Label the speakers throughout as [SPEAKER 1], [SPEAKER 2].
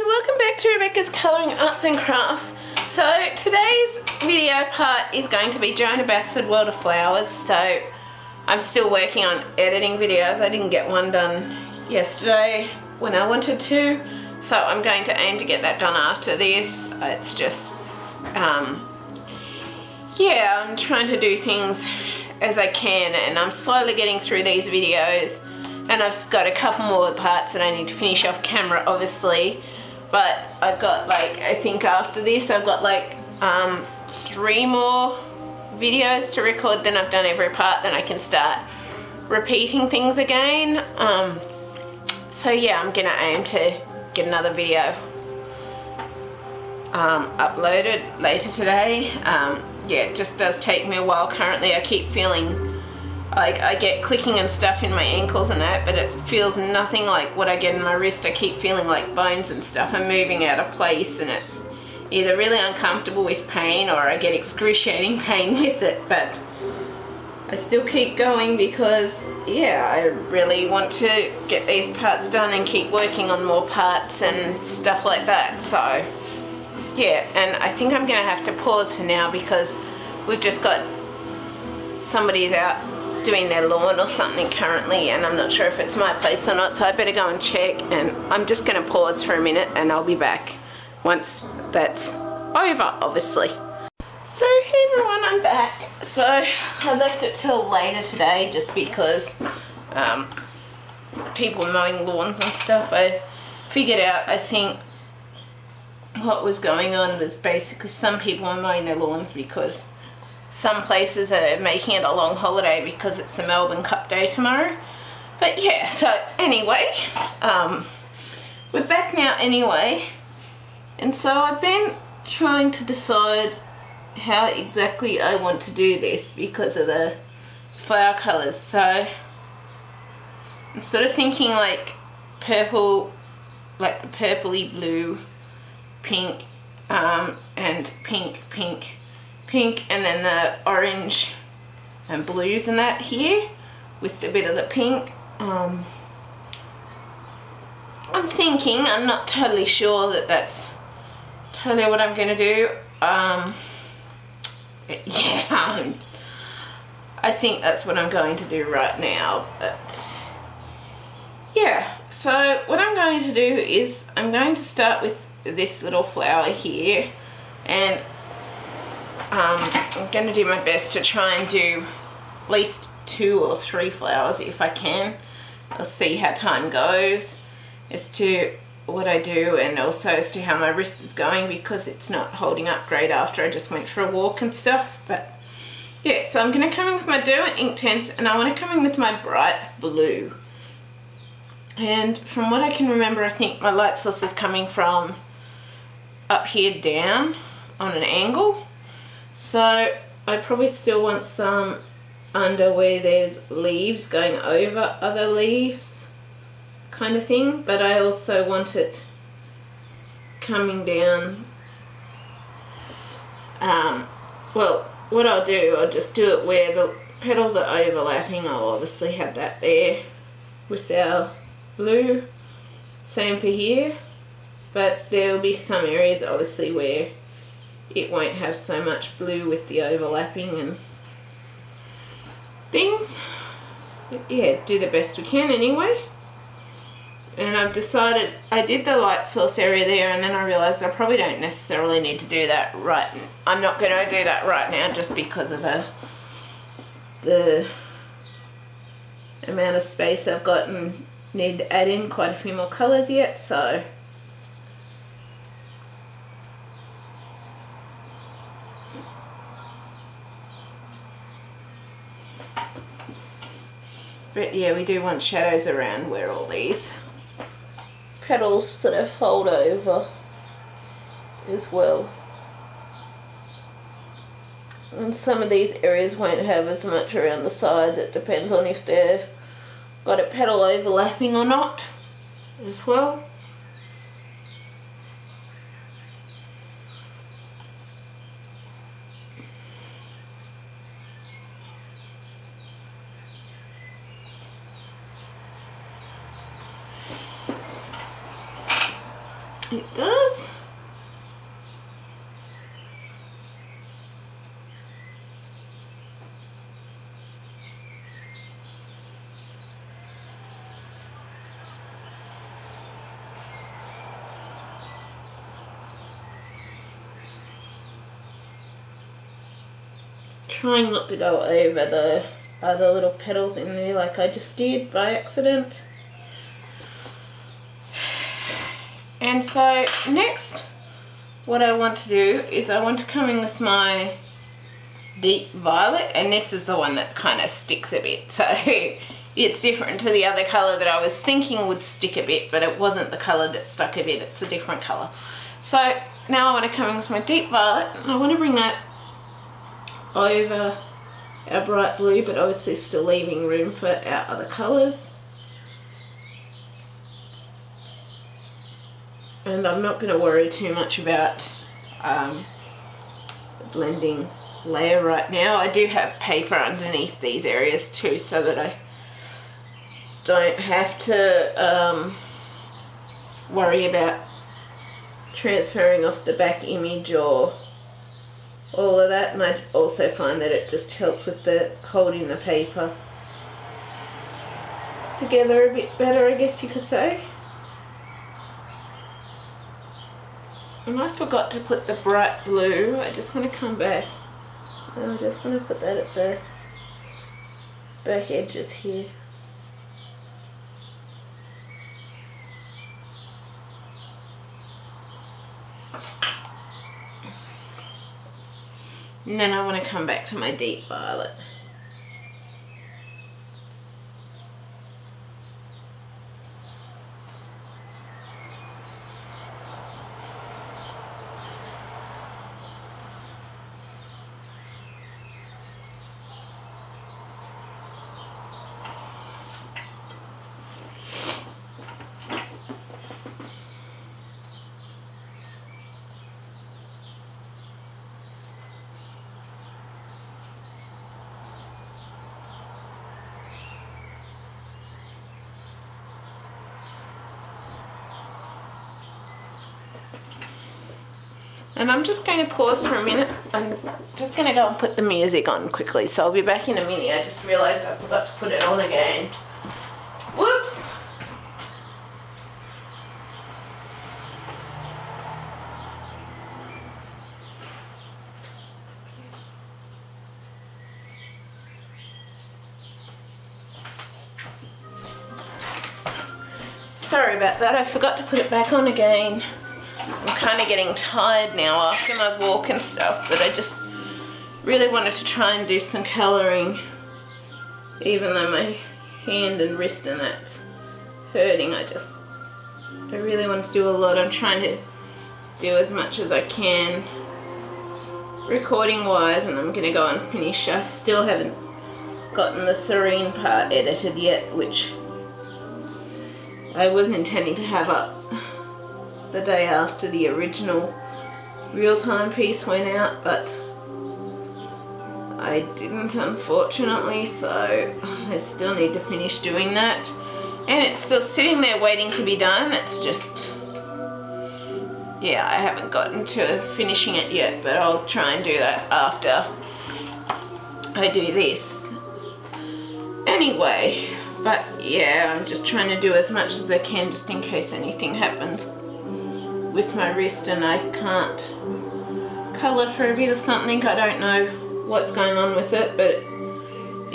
[SPEAKER 1] welcome back to Rebecca's Colouring Arts and Crafts. So today's video part is going to be Johanna Basford World of Flowers. So I'm still working on editing videos. I didn't get one done yesterday when I wanted to, so I'm going to aim to get that done after this. It's just yeah, I'm trying to do things as I can, and I'm slowly getting through these videos. And I've got a couple more parts that I need to finish off camera, obviously. But I've got like, I think after this, I've got like 3 more videos to record. Then I've done every part, then I can start repeating things again. So yeah, I'm gonna aim to get another video uploaded later today. Yeah, it just does take me a while. Currently I keep feeling like I get clicking and stuff in my ankles and that, but it feels nothing like what I get in my wrist. I keep feeling like bones and stuff are moving out of place, and it's either really uncomfortable with pain or I get excruciating pain with it. But I still keep going because, yeah, I really want to get these parts done and keep working on more parts and stuff like that. So, yeah, and I think I'm going to have to pause for now because we've just got somebody's out doing their lawn or something currently, and I'm not sure if it's my place or not, so I better go and check. And I'm just going to pause for a minute and I'll be back once that's over, obviously. So hey everyone, I'm back. So I left it till later today just because people mowing lawns and stuff. I figured out, I think what was going on was basically some people are mowing their lawns because some places are making it a long holiday because it's the Melbourne Cup Day tomorrow. But yeah, so anyway, we're back now anyway. And so I've been trying to decide how exactly I want to do this because of the flower colours. So I'm sort of thinking like purple, like the purpley blue, pink, and pink, and then the orange and blues and that here with a bit of the pink. I'm thinking, I'm not totally sure that that's totally what I'm going to do. Yeah, I think that's what I'm going to do right now. But yeah, so what I'm going to do is I'm going to start with this little flower here, and I'm going to do my best to try and do at least 2 or 3 flowers if I can. I'll see how time goes as to what I do, and also as to how my wrist is going because it's not holding up great after I just went for a walk and stuff. But yeah, so I'm going to come in with my Derwent Inktense, and I want to come in with my bright blue. And from what I can remember, I think my light source is coming from up here down on an angle. So I probably still want some under where there's leaves going over other leaves kind of thing, but I also want it coming down. Well, what I'll do, I'll just do it where the petals are overlapping. I'll obviously have that there with our blue. Same for here, but there will be some areas obviously where it won't have so much blue with the overlapping and things. But yeah, do the best we can anyway. And I've decided, I did the light source area there, and then I realised I probably don't necessarily need to do that right. I'm not going to do that right now just because of the amount of space I've got and need to add in quite a few more colours yet, so but yeah, we do want shadows around where all these petals sort of fold over as well. And some of these areas won't have as much around the sides. It depends on if they've got a petal overlapping or not as well. It does. Trying not to go over the other little petals in there like I just did by accident. And so next what I want to do is I want to come in with my deep violet, and this is the one that kind of sticks a bit, so it's different to the other colour that I was thinking would stick a bit, but it wasn't the colour that stuck a bit, it's a different colour. So now I want to come in with my deep violet, and I want to bring that over our bright blue, but obviously still leaving room for our other colours. And I'm not going to worry too much about the blending layer right now. I do have paper underneath these areas too, so that I don't have to worry about transferring off the back image or all of that. And I also find that it just helps with the holding the paper together a bit better, I guess you could say. And I forgot to put the bright blue. I just want to come back. I just want to put that at the back edges here. And then I want to come back to my deep violet. And I'm just going to pause for a minute. I'm just going to go and put the music on quickly, so I'll be back in a minute. I just realised I forgot to put it on again. Whoops! Sorry about that, I forgot to put it back on again. I'm kind of getting tired now after my walk and stuff, but I just really wanted to try and do some colouring, even though my hand and wrist and that's hurting. I really want to do a lot. I'm trying to do as much as I can recording wise, and I'm going to go and finish. I still haven't gotten the Serene part edited yet, which I wasn't intending to have up the day after the original real-time piece went out, but I didn't, unfortunately, so I still need to finish doing that. And it's still sitting there waiting to be done. It's just, yeah, I haven't gotten to finishing it yet, but I'll try and do that after I do this. Anyway, but yeah, I'm just trying to do as much as I can just in case anything happens with my wrist and I can't colour for a bit or something. I don't know what's going on with it, but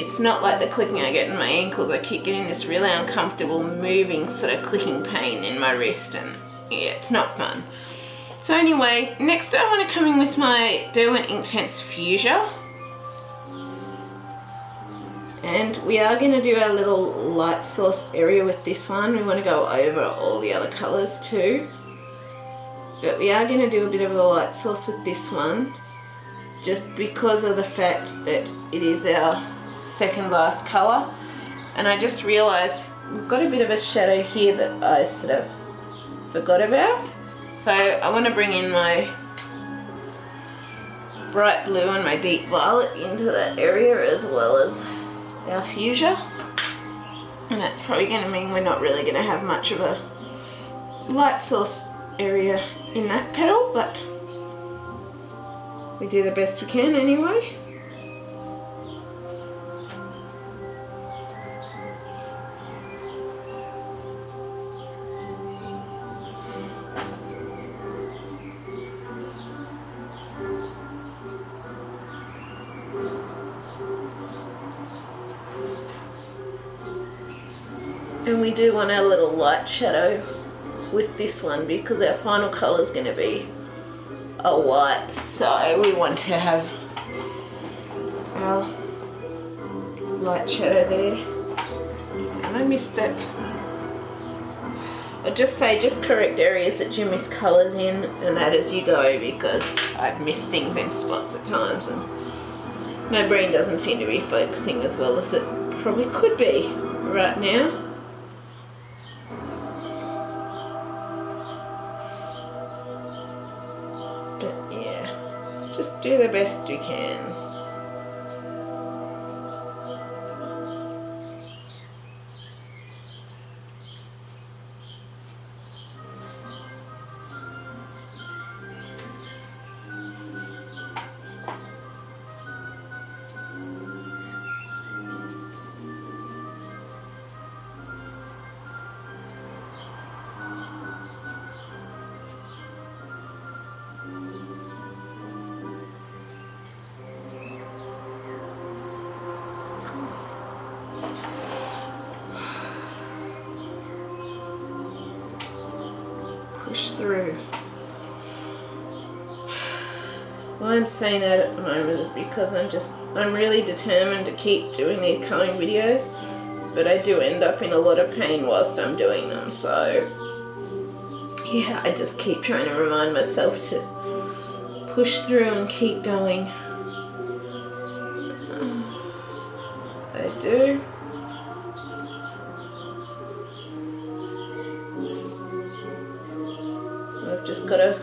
[SPEAKER 1] it's not like the clicking I get in my ankles. I keep getting this really uncomfortable moving sort of clicking pain in my wrist, and yeah, it's not fun. So anyway, next I want to come in with my Derwent Inktense Fuschia. And we are going to do our little light source area with this one. We want to go over all the other colours too. But we are going to do a bit of a light source with this one, just because of the fact that it is our second last colour. And I just realised we've got a bit of a shadow here that I sort of forgot about. So I want to bring in my bright blue and my deep violet into that area, as well as our fuchsia. And that's probably going to mean we're not really going to have much of a light source area in that petal, but we do the best we can anyway. And we do want our little light shadow with this one because our final colour is going to be a white, so we want to have our light shadow there. And I missed it. I'll just say, just correct areas that you miss colours in and that as you go, because I've missed things in spots at times and my brain doesn't seem to be focusing as well as it probably could be right now. Just do the best you can. Push through. Why I'm saying that at the moment is because I'm really determined to keep doing these colouring videos, but I do end up in a lot of pain whilst I'm doing them, so yeah, I just keep trying to remind myself to push through and keep going. I do. I've just got to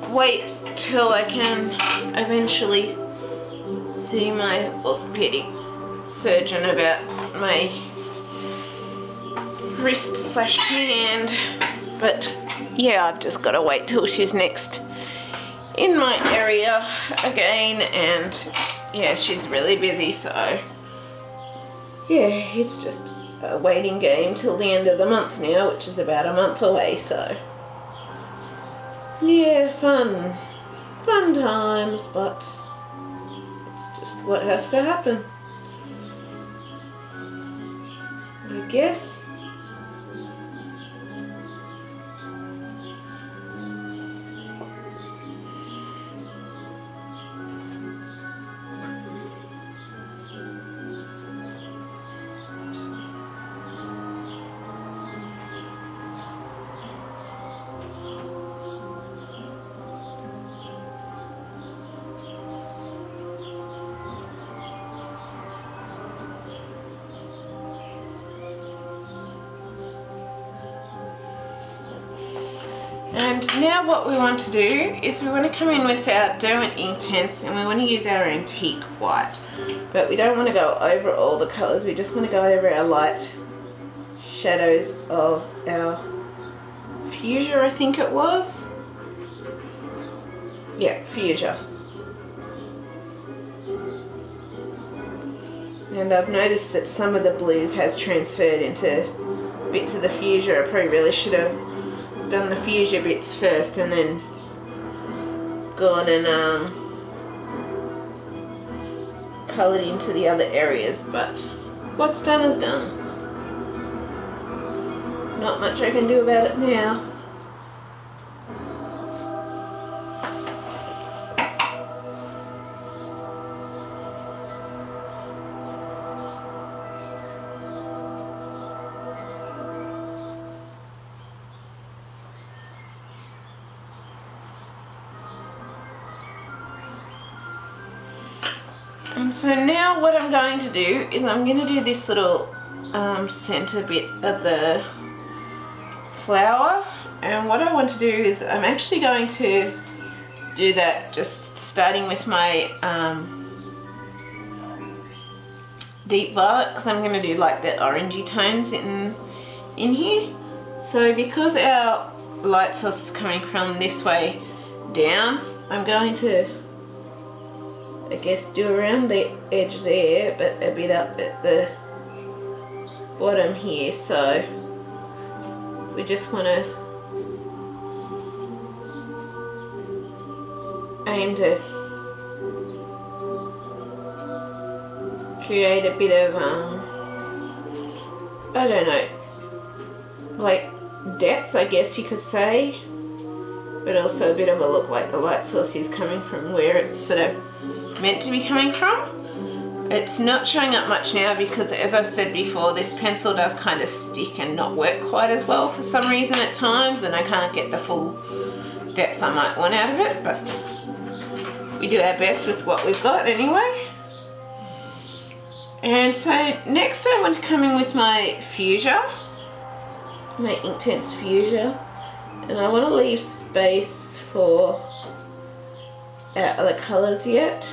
[SPEAKER 1] wait till I can eventually see my orthopedic surgeon about my wrist slash hand, but yeah, I've just got to wait till she's next in my area again, and yeah, she's really busy, so yeah, it's just a waiting game till the end of the month now, which is about a month away, so yeah, fun times, but it's just what has to happen, I guess. And now what we want to do is we want to come in with our Derwent Inktense and we want to use our antique white. But we don't want to go over all the colours, we just want to go over our light shadows of our Fuschia, I think it was. Yeah, Fuschia. And I've noticed that some of the blues has transferred into bits of the Fuschia. I probably really should have done the Fuschia bits first and then gone and coloured into the other areas, but what's done is done. Not much I can do about it now. And so now what I'm going to do is I'm going to do this little centre bit of the flower, and what I want to do is I'm actually going to do that just starting with my deep violet, because I'm going to do like the orangey tones in here. So because our light source is coming from this way down, I'm going to, I guess, do around the edge there, but a bit up at the bottom here. So we just want to aim to create a bit of I don't know, like depth, I guess you could say, but also a bit of a look like the light source is coming from where it's sort of meant to be coming from. It's not showing up much now because, as I've said before, this pencil does kind of stick and not work quite as well for some reason at times, and I can't get the full depth I might want out of it, but we do our best with what we've got anyway. And so next I want to come in with my Fuschia, my Inktense Fuschia, and I want to leave space for our other colours yet.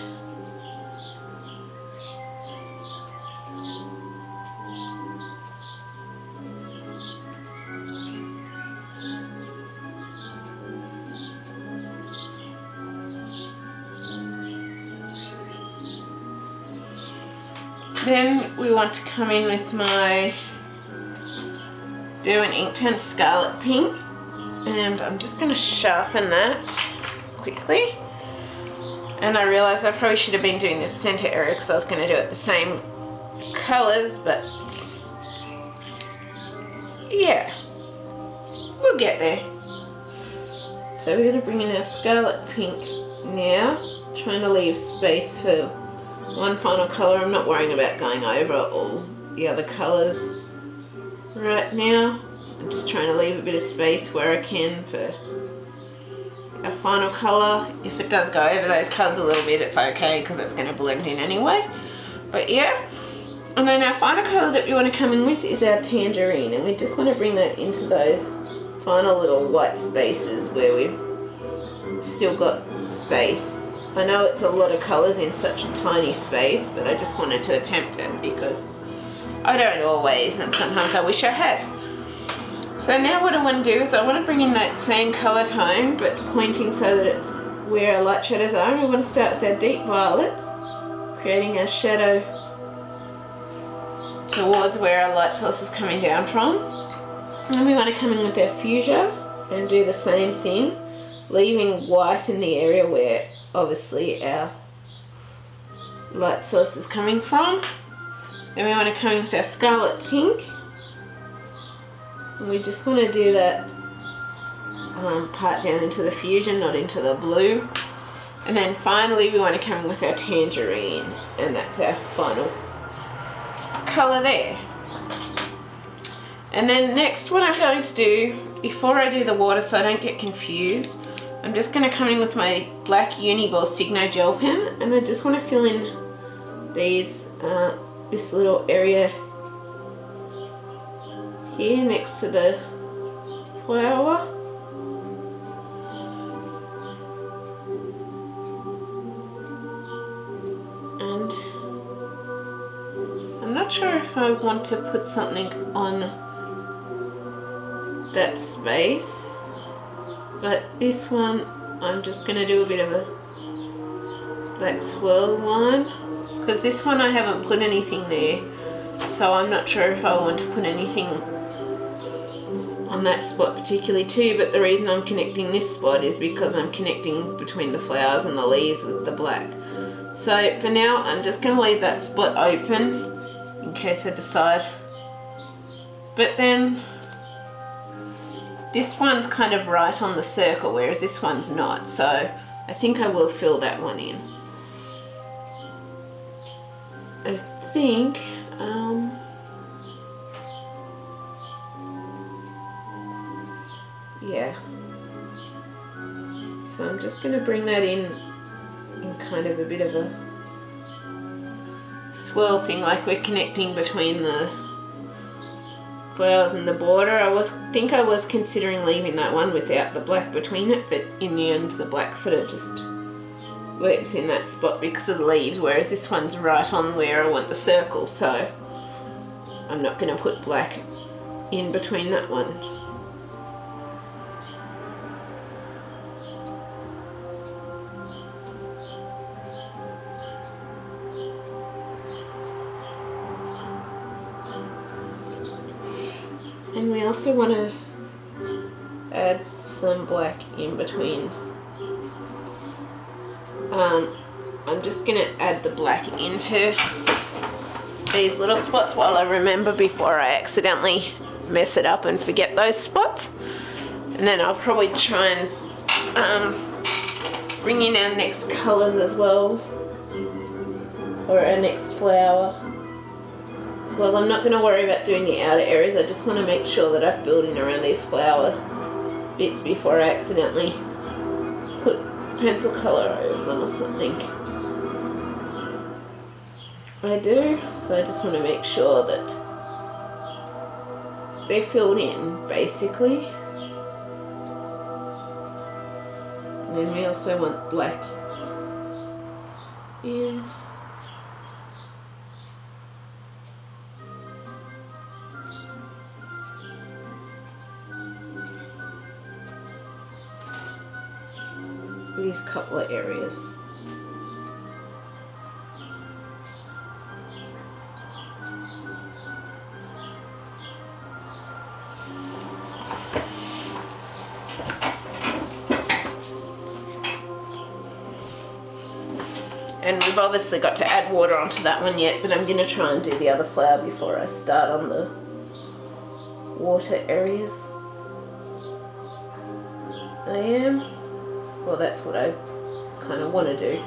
[SPEAKER 1] Then we want to come in with my an Inktense Scarlet Pink, and I'm just going to sharpen that quickly. And I realised I probably should have been doing this centre area because I was going to do it the same colours, but yeah, we'll get there. So we're going to bring in our Scarlet Pink now, trying to leave space for one final colour. I'm not worrying about going over all the other colours right now. I'm just trying to leave a bit of space where I can for a final colour. If it does go over those colours a little bit, it's okay because it's going to blend in anyway. But yeah, and then our final colour that we want to come in with is our Tangerine, and we just want to bring that into those final little white spaces where we've still got space. I know it's a lot of colours in such a tiny space, but I just wanted to attempt it because I don't always, and sometimes I wish I had. So now what I want to do is I want to bring in that same colour tone, but pointing so that it's where our light shadows are. And we want to start with our deep violet, creating our shadow towards where our light source is coming down from. And then we want to come in with our Fuschia and do the same thing, leaving white in the area where obviously our light source is coming from. Then we want to come in with our Scarlet Pink, and we just want to do that part down into the Fuschia, not into the blue. And then finally we want to come in with our Tangerine, and that's our final colour there. And then next, what I'm going to do, before I do the water so I don't get confused, I'm just going to come in with my black Uniball Signo gel pen, and I just want to fill in these, this little area here next to the flower. And I'm not sure if I want to put something on that space, but this one I'm just going to do a bit of a black swirl line, because this one I haven't put anything there, so I'm not sure if I want to put anything on that spot particularly too. But the reason I'm connecting this spot is because I'm connecting between the flowers and the leaves with the black. So for now I'm just going to leave that spot open in case I decide. But then this one's kind of right on the circle, whereas this one's not, so I think I will fill that one in. I think yeah, so I'm just going to bring that in kind of a bit of a swirl thing, like we're connecting between the flowers and the border. I think I was considering leaving that one without the black between it, but in the end the black sort of just works in that spot because of the leaves, whereas this one's right on where I want the circle, so I'm not going to put black in between that one. then we also want to add some black in between. I'm just going to add the black into these little spots while I remember before I accidentally mess it up and forget those spots. And then I'll probably try and bring in our next colours as well, or our next flower as well. I'm not going to worry about doing the outer areas, I just want to make sure that I've filled in around these flower bits before I accidentally put pencil colour over them or something. I do, so I just want to make sure that they're filled in basically. And then we also want black in. These couple of areas. And we've obviously got to add water onto that one yet, but I'm going to try and do the other flower before I start on the water areas. I am. Well, that's what I kind of want to do.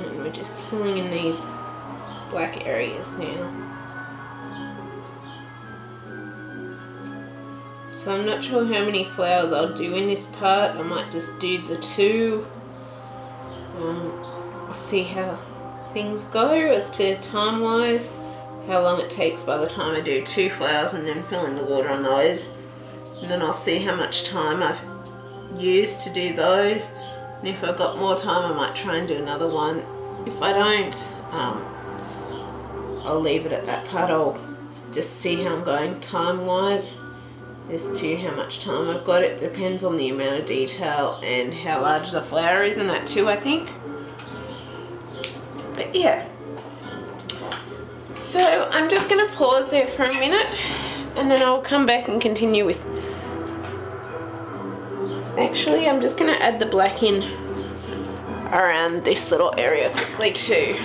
[SPEAKER 1] And we're just filling in these black areas now. So I'm not sure how many flowers I'll do in this part. I might just do the two. See how things go as to time wise, how long it takes by the time I do 2 flowers and then fill in the water on those. And then I'll see how much time I've used to do those. And if I've got more time, I might try and do another one. If I don't, I'll leave it at that part. I'll just see how I'm going time-wise as to how much time I've got. It depends on the amount of detail and how large the flower is, and that too, I think. But yeah. So I'm just going to pause there for a minute, and then I'll come back and continue with... Actually, I'm just going to add the black in around this little area quickly too.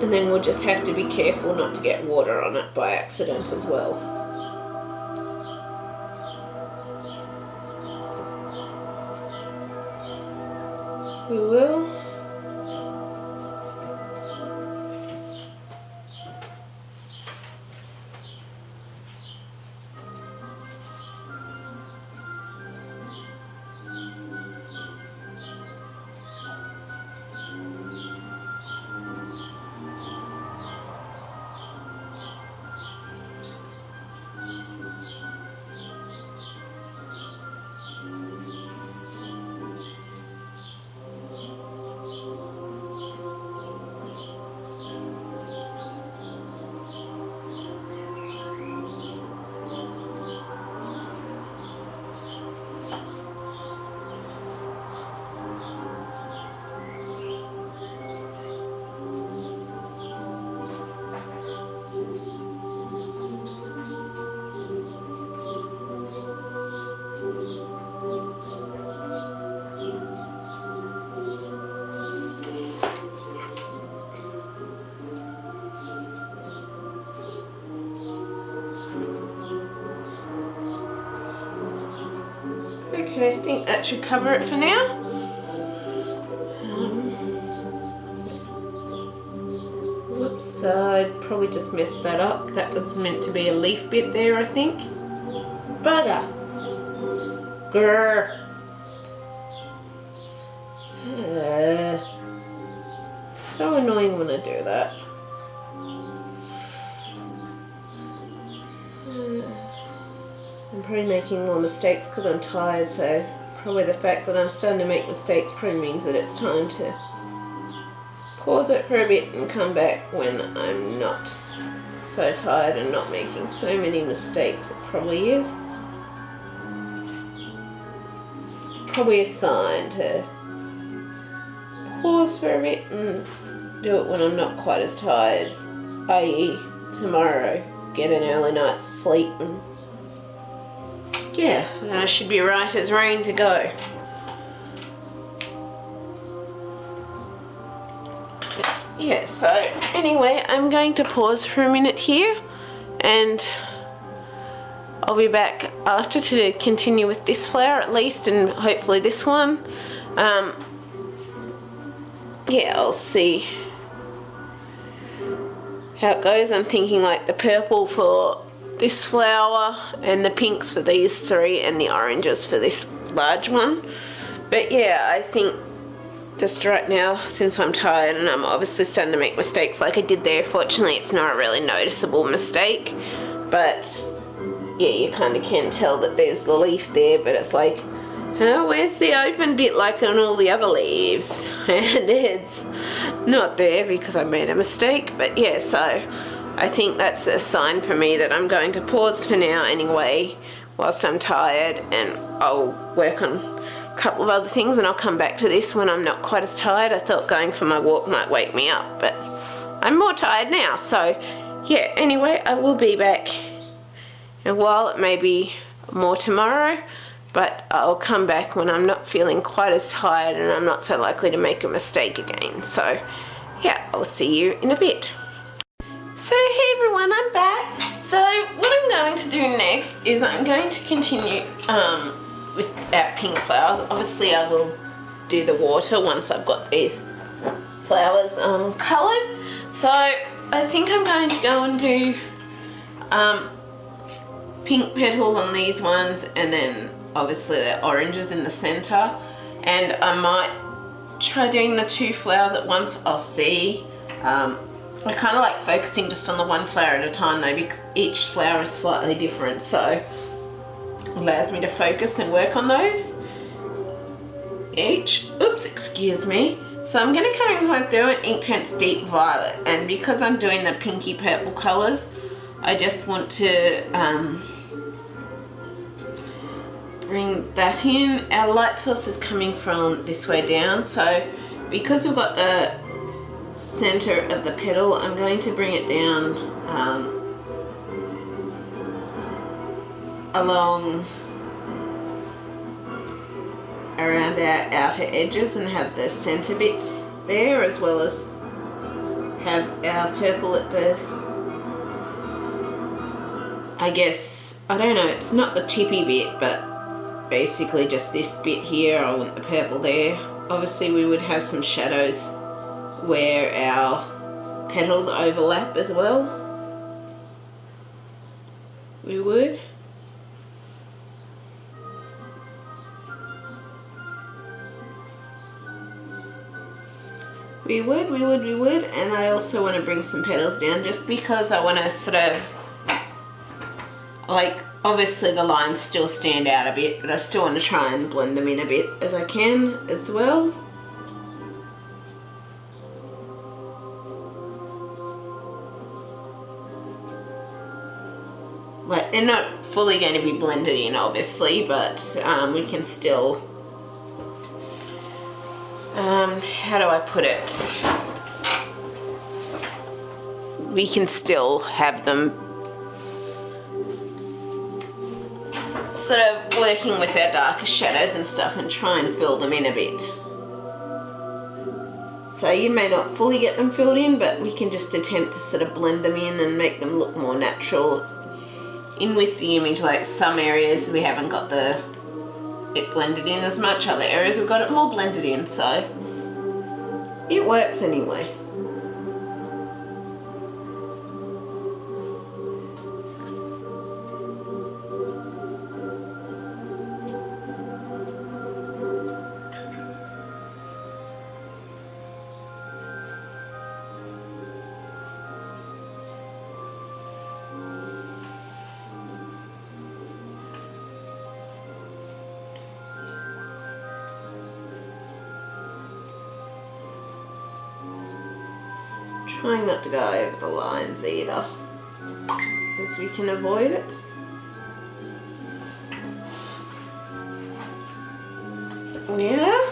[SPEAKER 1] And then we'll just have to be careful not to get water on it by accident as well. We will. Okay, I think that should cover it for now. Whoops, I probably just messed that up. That was meant to be a leaf bit there, I think. Bugger. Grrr. So annoying when I do that. I'm probably making more mistakes because I'm tired, so probably the fact that I'm starting to make mistakes probably means that it's time to pause it for a bit and come back when I'm not so tired and not making so many mistakes. It probably is. It's probably a sign to pause for a bit and do it when I'm not quite as tired, i.e. tomorrow get an early night's sleep and yeah, I should be right as rain to go. Yeah, so anyway, I'm going to pause for a minute here and I'll be back after to continue with this flower at least, and hopefully this one. Yeah, I'll see how it goes. I'm thinking like the purple for this flower and the pinks for these three and the oranges for this large one. But yeah, I think just right now, since I'm tired and I'm obviously starting to make mistakes like I did there, fortunately it's not a really noticeable mistake, but yeah, you kind of can tell that there's the leaf there, but it's like, oh, where's the open bit like on all the other leaves? And it's not there because I made a mistake. But yeah, so I think that's a sign for me that I'm going to pause for now anyway whilst I'm tired, and I'll work on a couple of other things and I'll come back to this when I'm not quite as tired. I thought going for my walk might wake me up, but I'm more tired now. So yeah, anyway, I will be back in a while. It may be more tomorrow, but I'll come back when I'm not feeling quite as tired and I'm not so likely to make a mistake again. So yeah, I'll see you in a bit. So hey everyone, I'm back. So what I'm going to do next is I'm going to continue with our pink flowers. Obviously I will do the water once I've got these flowers coloured. So I think I'm going to go and do pink petals on these ones, and then obviously the oranges in the centre, and I might try doing the two flowers at once. I'll see. I kind of like focusing just on the one flower at a time though, because each flower is slightly different, so it allows me to focus and work on those each. Oops, excuse me. So I'm going to come in with doing Inktense Deep Violet, and because I'm doing the pinky purple colours, I just want to bring that in. Our light source is coming from this way down, so because we've got the center of the petal, I'm going to bring it down along around our outer edges and have the center bits there, as well as have our purple at the, I guess, I don't know, it's not the tippy bit, but basically just this bit here. I want the purple there. Obviously we would have some shadows where our petals overlap as well. We would. We would, and I also want to bring some petals down just because I want to sort of, like, obviously the lines still stand out a bit, but I still want to try and blend them in a bit as I can as well. Like, they're not fully going to be blended in obviously, but we can still, how do I put it? We can still have them sort of working with our darker shadows and stuff and try and fill them in a bit. So you may not fully get them filled in, but we can just attempt to sort of blend them in and make them look more natural in with the image. Like some areas we haven't got the it blended in as much. Other areas we've got it more blended in, so it works anyway. Trying not to go over the lines either, as we can avoid it. Yeah.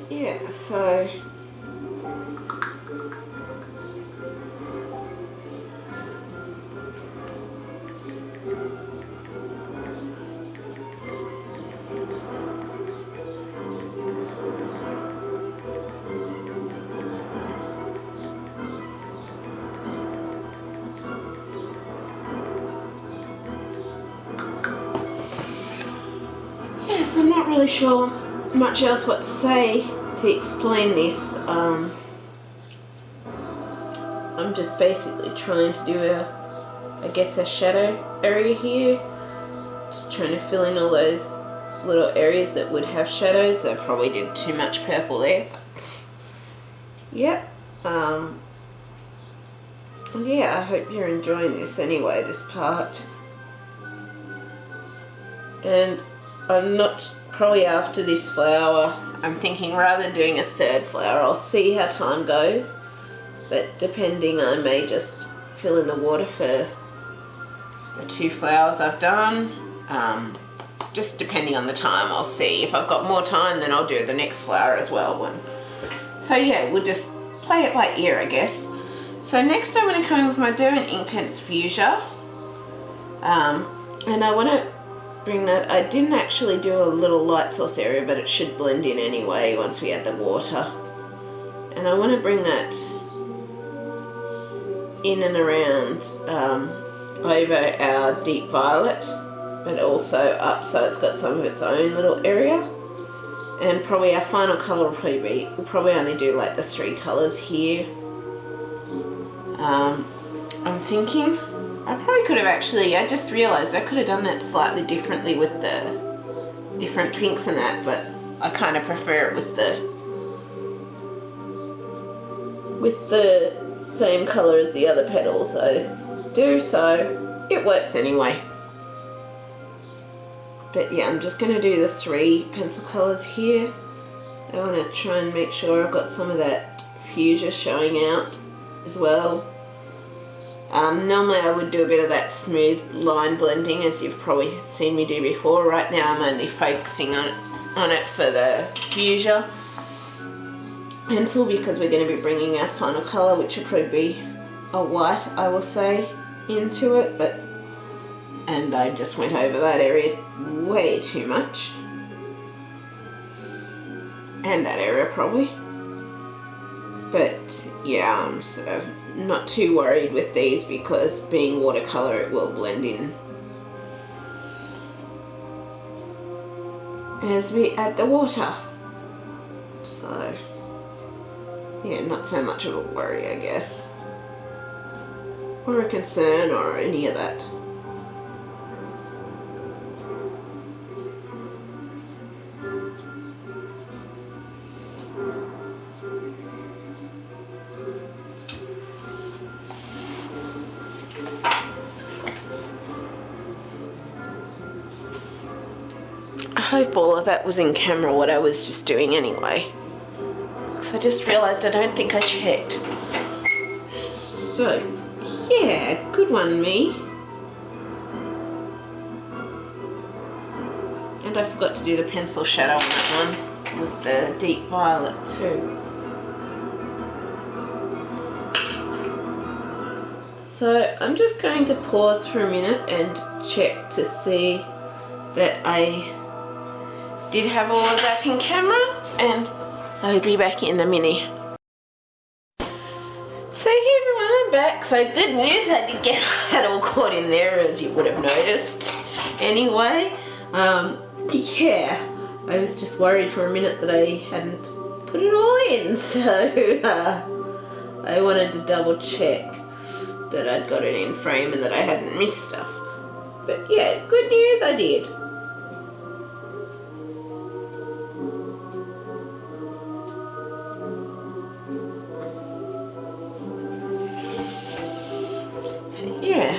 [SPEAKER 1] Yeah, so I'm not really sure much else what to say to explain this. I'm just basically trying to do a shadow area here. Just trying to fill in all those little areas that would have shadows. I probably did too much purple there. Yep. Yeah, I hope you're enjoying this anyway, this part. And I'm not, probably after this flower, I'm thinking rather than doing a third flower, I'll see how time goes. But depending, I may just fill in the water for the 2 flowers I've done. Just depending on the time, I'll see. If I've got more time, then I'll do the next flower as well. So yeah, we'll just play it by ear, I guess. So next I'm going to come in with my Derwent Inktense Fuschia. And I want to bring that, I didn't actually do a little light source area, but it should blend in anyway once we add the water. And I want to bring that in and around over our deep violet, but also up so it's got some of its own little area. And probably our final colour will probably be, we'll probably only do like the 3 colours here. I'm thinking I probably could have actually, I just realised I could have done that slightly differently with the different pinks and that, but I kind of prefer it with the same colour as the other petals I do, so it works anyway. But yeah, I'm just going to do the 3 pencil colours here. I want to try and make sure I've got some of that fuchsia showing out as well. Normally I would do a bit of that smooth line blending, as you've probably seen me do before. Right now I'm only focusing on it for the fuchsia pencil, because we're going to be bringing our final colour, which will probably be a white, I will say, into it. And I just went over that area way too much, and that area probably. But yeah, I'm sort of not too worried with these, because being watercolour, it will blend in as we add the water. So yeah, not so much of a worry, I guess, or a concern or any of that. I hope all of that was in camera, what I was just doing anyway. I just realised I don't think I checked. So, yeah, good one, me. And I forgot to do the pencil shadow on that one with the deep violet too. So I'm just going to pause for a minute and check to see that I did have all of that in camera, and I'll be back in a minute. So hey everyone, I'm back. So good news, I did get that all caught in there, as you would have noticed. Anyway, yeah, I was just worried for a minute that I hadn't put it all in, so I wanted to double check that I'd got it in frame and that I hadn't missed stuff. But yeah, good news, I did. Yeah.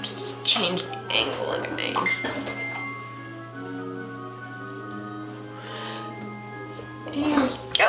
[SPEAKER 1] Just change the angle again. There we go.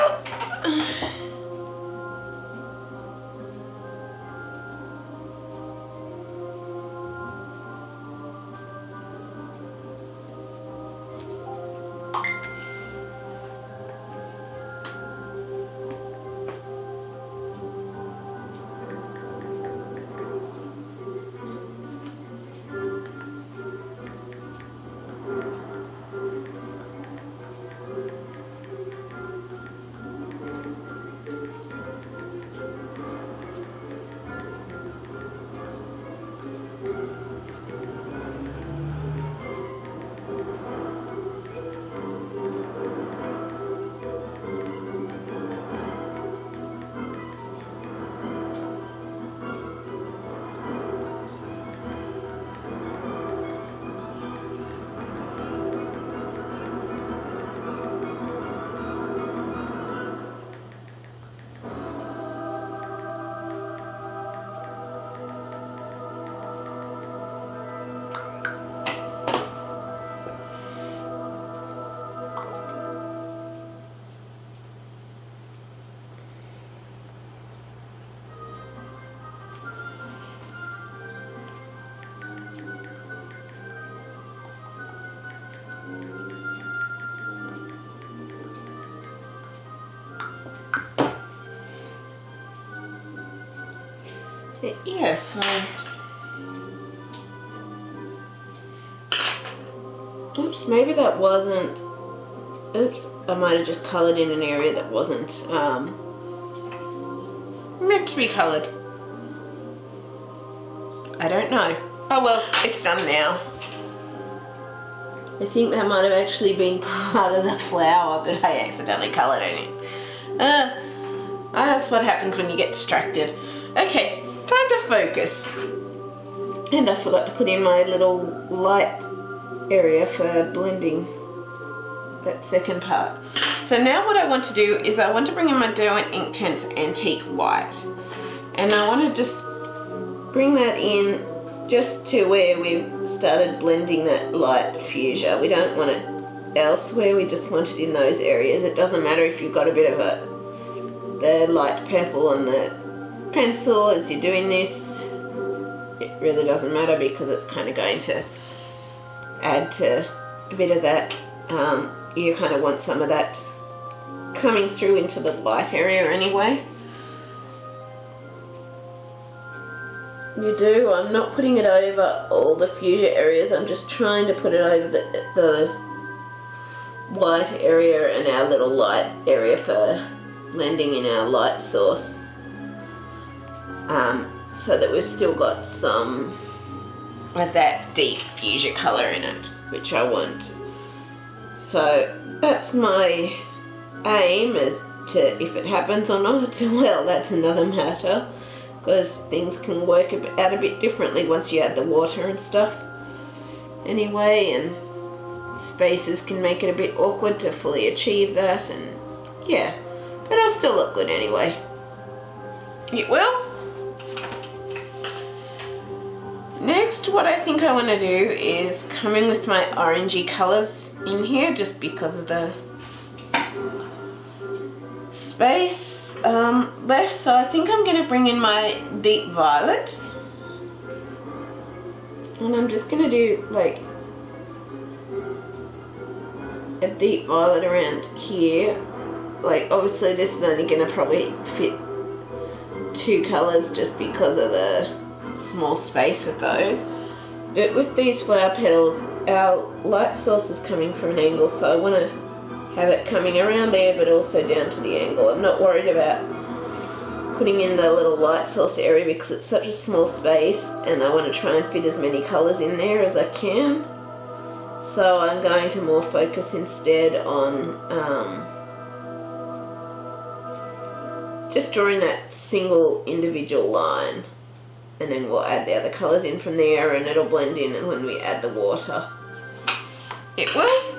[SPEAKER 1] Yeah, so oops, maybe that wasn't, oops, I might have just coloured in an area that wasn't meant to be coloured. I don't know. Oh well, it's done now. I think that might have actually been part of the flower, but I accidentally coloured it in. That's what happens when you get distracted. Okay, time to focus. And I forgot to put in my little light area for blending that second part. So now what I want to do is I want to bring in my Derwent Inktense Antique White. And I want to just bring that in just to where we started blending that light fuchsia. We don't want it elsewhere, we just want it in those areas. It doesn't matter if you've got a bit of the light purple on the pencil as you're doing this. It really doesn't matter because it's kind of going to add to a bit of that. You kind of want some of that coming through into the light area anyway. You do. I'm not putting it over all the fuchsia areas. I'm just trying to put it over the white area and our little light area for blending in our light source, so that we've still got some of that deep fuchsia colour in it, which I want. So that's my aim, as to if it happens or not, well, that's another matter, because things can work out a bit differently once you add the water and stuff anyway, and spaces can make it a bit awkward to fully achieve that, and yeah, but it'll still look good anyway. It will. Next, what I think I want to do is come in with my orangey colours in here, just because of the space left. So I think I'm going to bring in my deep violet, and I'm just going to do like a deep violet around here. Like, obviously this is only going to probably fit 2 colours just because of the small space with those, but with these flower petals our light source is coming from an angle, so I want to have it coming around there but also down to the angle. I'm not worried about putting in the little light source area because it's such a small space, and I want to try and fit as many colours in there as I can. So I'm going to more focus instead on just drawing that single individual line, and then we'll add the other colours in from there, and it'll blend in when we add the water. It will.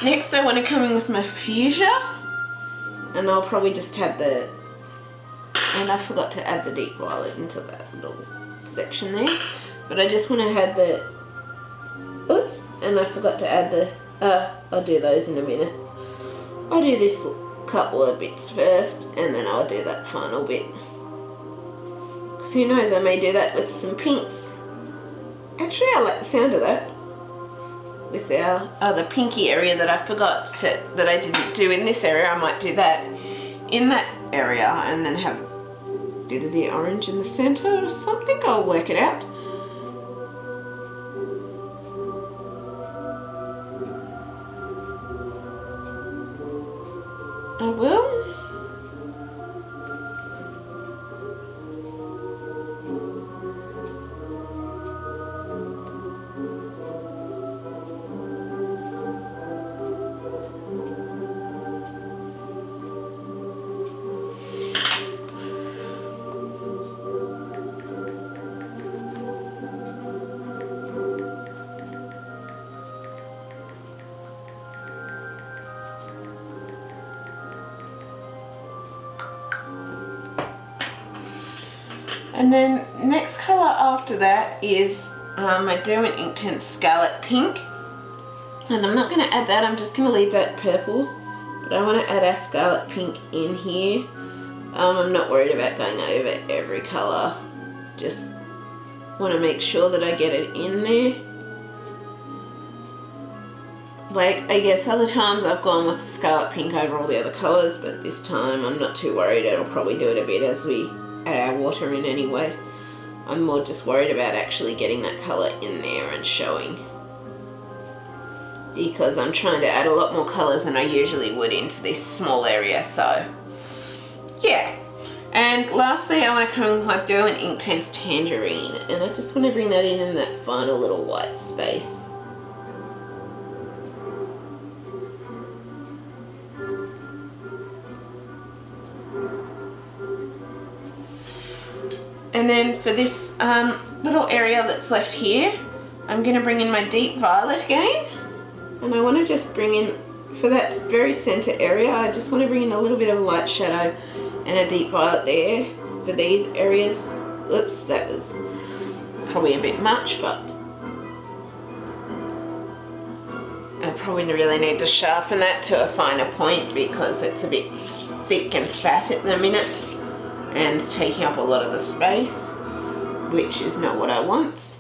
[SPEAKER 1] Next I want to come in with my fuchsia, and I'll probably just have the, and I forgot to add the deep violet into that little section there, but I just want to add the, oops, and I forgot to add the, I'll do those in a minute. I'll do this couple of bits first, and then I'll do that final bit. Who knows, I may do that with some pinks. Actually, I like the sound of that. With our other pinky area that I forgot to, that I didn't do in this area, I might do that in that area, and then have a bit of the orange in the centre or something. I'll work it out. I will. And then next colour after that is my Derwent Inktense Scarlet Pink, and I'm not going to add that, I'm just going to leave that purples, but I want to add our Scarlet Pink in here. I'm not worried about going over every colour, just want to make sure that I get it in there. Like, I guess other times I've gone with the Scarlet Pink over all the other colours, but this time I'm not too worried. I'll probably do it a bit as we add our water in anyway. I'm more just worried about actually getting that colour in there and showing, because I'm trying to add a lot more colours than I usually would into this small area, so yeah. And lastly, I want to come with my Derwent Inktense Tangerine, and I just want to bring that in that final little white space. And then for this little area that's left here, I'm going to bring in my deep violet again. And I want to just bring in, for that very centre area, I just want to bring in a little bit of light shadow and a deep violet there for these areas. Oops, that was probably a bit much, but I probably really need to sharpen that to a finer point because it's a bit thick and fat at the minute, and it's taking up a lot of the space, which is not what I want.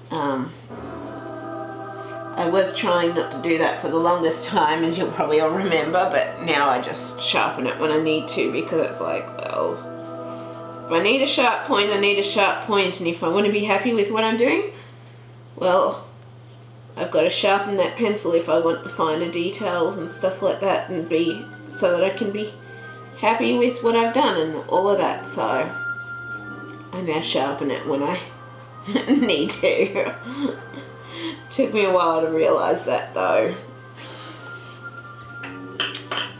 [SPEAKER 1] I was trying not to do that for the longest time, as you'll probably all remember, but now I just sharpen it when I need to, because it's like, well, if I need a sharp point, I need a sharp point, and if I want to be happy with what I'm doing, well, I've got to sharpen that pencil if I want the finer details and stuff like that, and be, so that I can be happy with what I've done and all of that, so I now sharpen it when I need to. Took me a while to realise that though.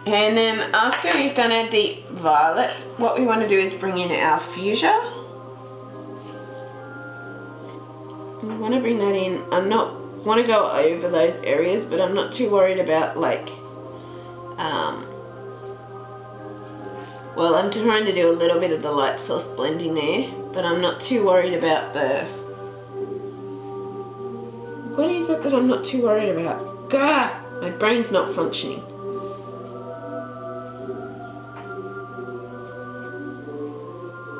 [SPEAKER 1] And then after we've done our deep violet, what we want to do is bring in our fuchsia. I want to bring that in. Want to go over those areas, but I'm not too worried about like, well, I'm trying to do a little bit of the light source blending there, but I'm not too worried about the, what is it that I'm not too worried about? God, my brain's not functioning.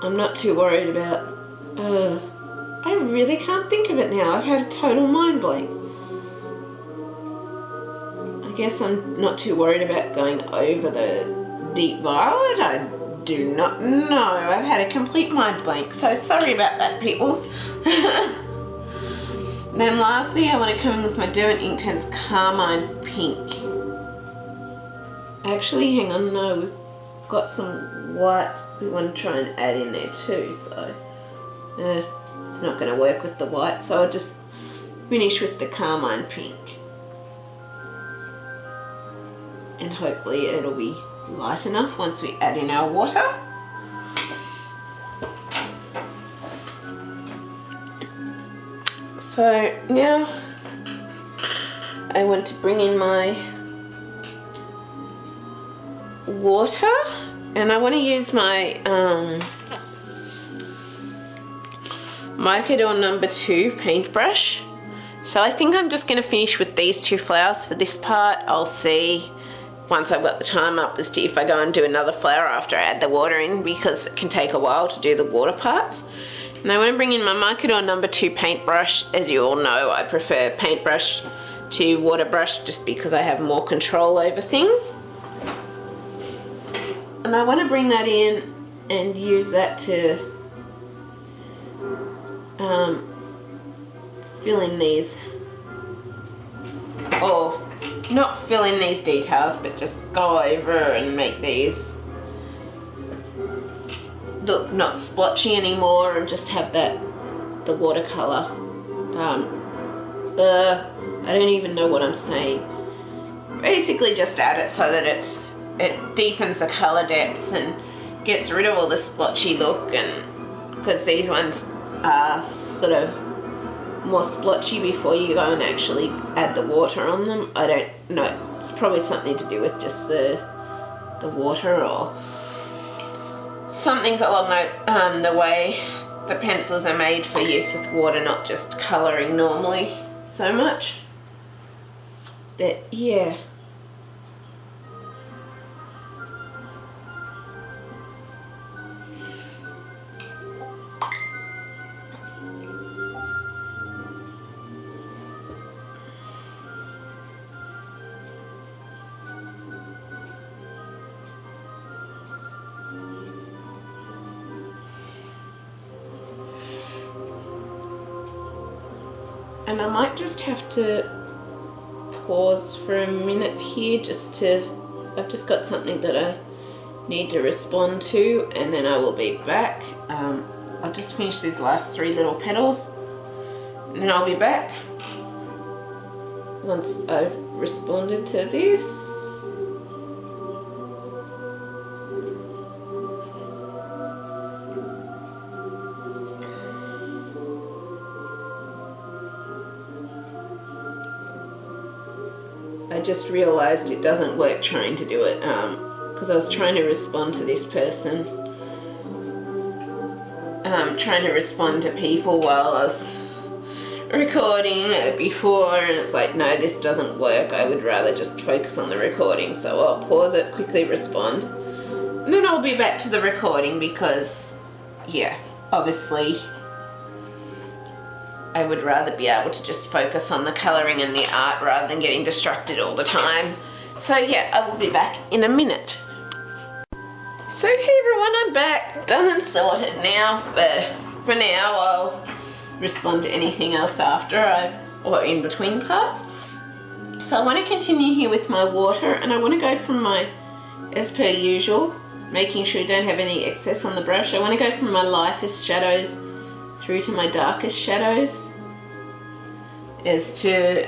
[SPEAKER 1] I'm not too worried about, I really can't think of it now. I've had a total mind blank. I guess I'm not too worried about going over the deep violet. I do not know. I've had a complete mind blank. So sorry about that, peoples. Then lastly, I want to come in with my Derwent Inktense Carmine Pink. Actually, hang on, no, we've got some white we want to try and add in there too, so it's not going to work with the white, so I'll just finish with the Carmine Pink. And hopefully it'll be light enough once we add in our water. So now I want to bring in my water, and I want to use my Microdor number 2 paintbrush. So I think I'm just going to finish with these two flowers for this part. I'll see once I've got the time up as to if I go and do another flower after I add the water in, because it can take a while to do the water parts. And I want to bring in my Microdor number 2 paintbrush. As you all know, I prefer paintbrush to water brush just because I have more control over things. And I want to bring that in and use that to fill in these, or not fill in these details, but just go over and make these look not splotchy anymore and just have that, the watercolor. I don't even know what I'm saying. Basically just add it so that it deepens the color depths and gets rid of all the splotchy look, and because these ones are sort of more splotchy before you go and actually add the water on them. I don't know, it's probably something to do with just the water or something along the way the pencils are made for use with water, not just colouring normally so much. But yeah. And I might just have to pause for a minute here I've just got something that I need to respond to, and then I will be back. I'll just finish these last 3 little petals and then I'll be back once I've responded to this. I just realised it doesn't work trying to do it because I was trying to respond to this person, trying to respond to people while I was recording before, and it's like, no, this doesn't work. I would rather just focus on the recording, so I'll pause it, quickly respond, and then I'll be back to the recording because, yeah, obviously I would rather be able to just focus on the colouring and the art rather than getting distracted all the time. So yeah, I will be back in a minute. So hey everyone, I'm back, done and sorted now, but for now I'll respond to anything else after or in between parts. So I want to continue here with my water, and I want to go from my, as per usual, making sure you don't have any excess on the brush. I want to go from my lightest shadows through to my darkest shadows as to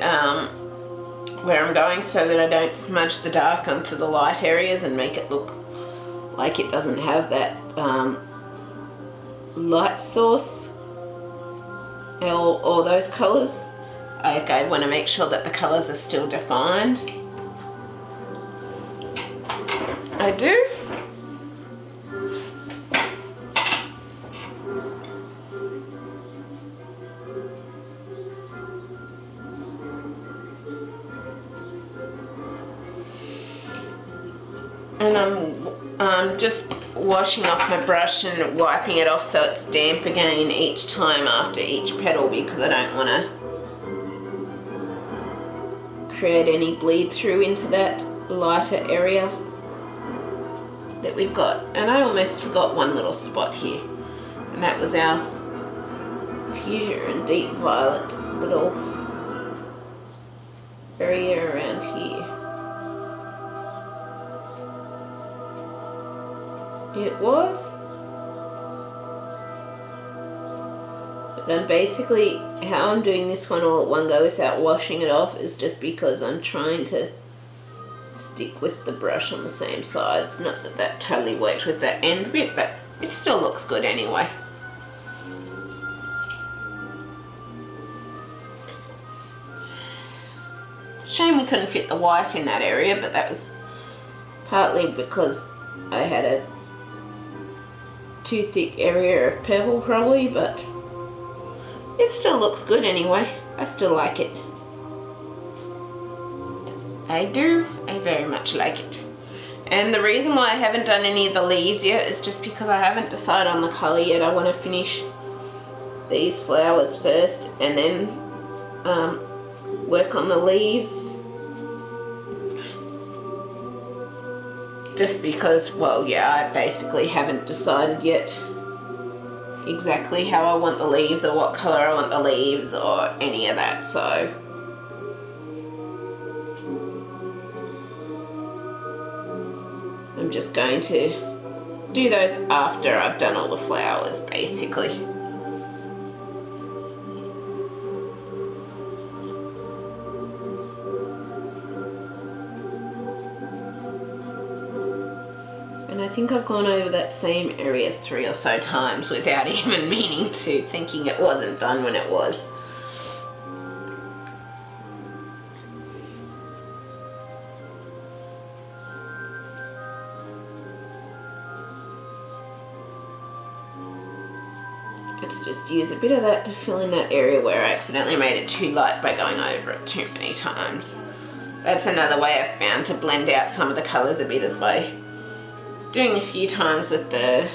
[SPEAKER 1] where I'm going, so that I don't smudge the dark onto the light areas and make it look like it doesn't have that light source or those colours. I want to make sure that the colours are still defined. I do. And I'm just washing off my brush and wiping it off so it's damp again each time after each petal, because I don't want to create any bleed through into that lighter area that we've got. And I almost forgot one little spot here, and that was our Fuschia and Deep Violet little area around here. It was. And basically how I'm doing this one all at one go without washing it off is just because I'm trying to stick with the brush on the same sides. Not that that totally worked with that end bit, but it still looks good anyway. It's a shame we couldn't fit the white in that area, but that was partly because I had a too thick area of purple probably, but it still looks good anyway. I still like it. I do. I very much like it. And the reason why I haven't done any of the leaves yet is just because I haven't decided on the colour yet. I want to finish these flowers first and then work on the leaves. Just because, well, yeah, I basically haven't decided yet exactly how I want the leaves or what colour I want the leaves or any of that, so. I'm just going to do those after I've done all the flowers, basically. And I think I've gone over that same area 3 or so times without even meaning to, thinking it wasn't done when it was. Let's just use a bit of that to fill in that area where I accidentally made it too light by going over it too many times. That's another way I've found to blend out some of the colours a bit, is by doing a few times with the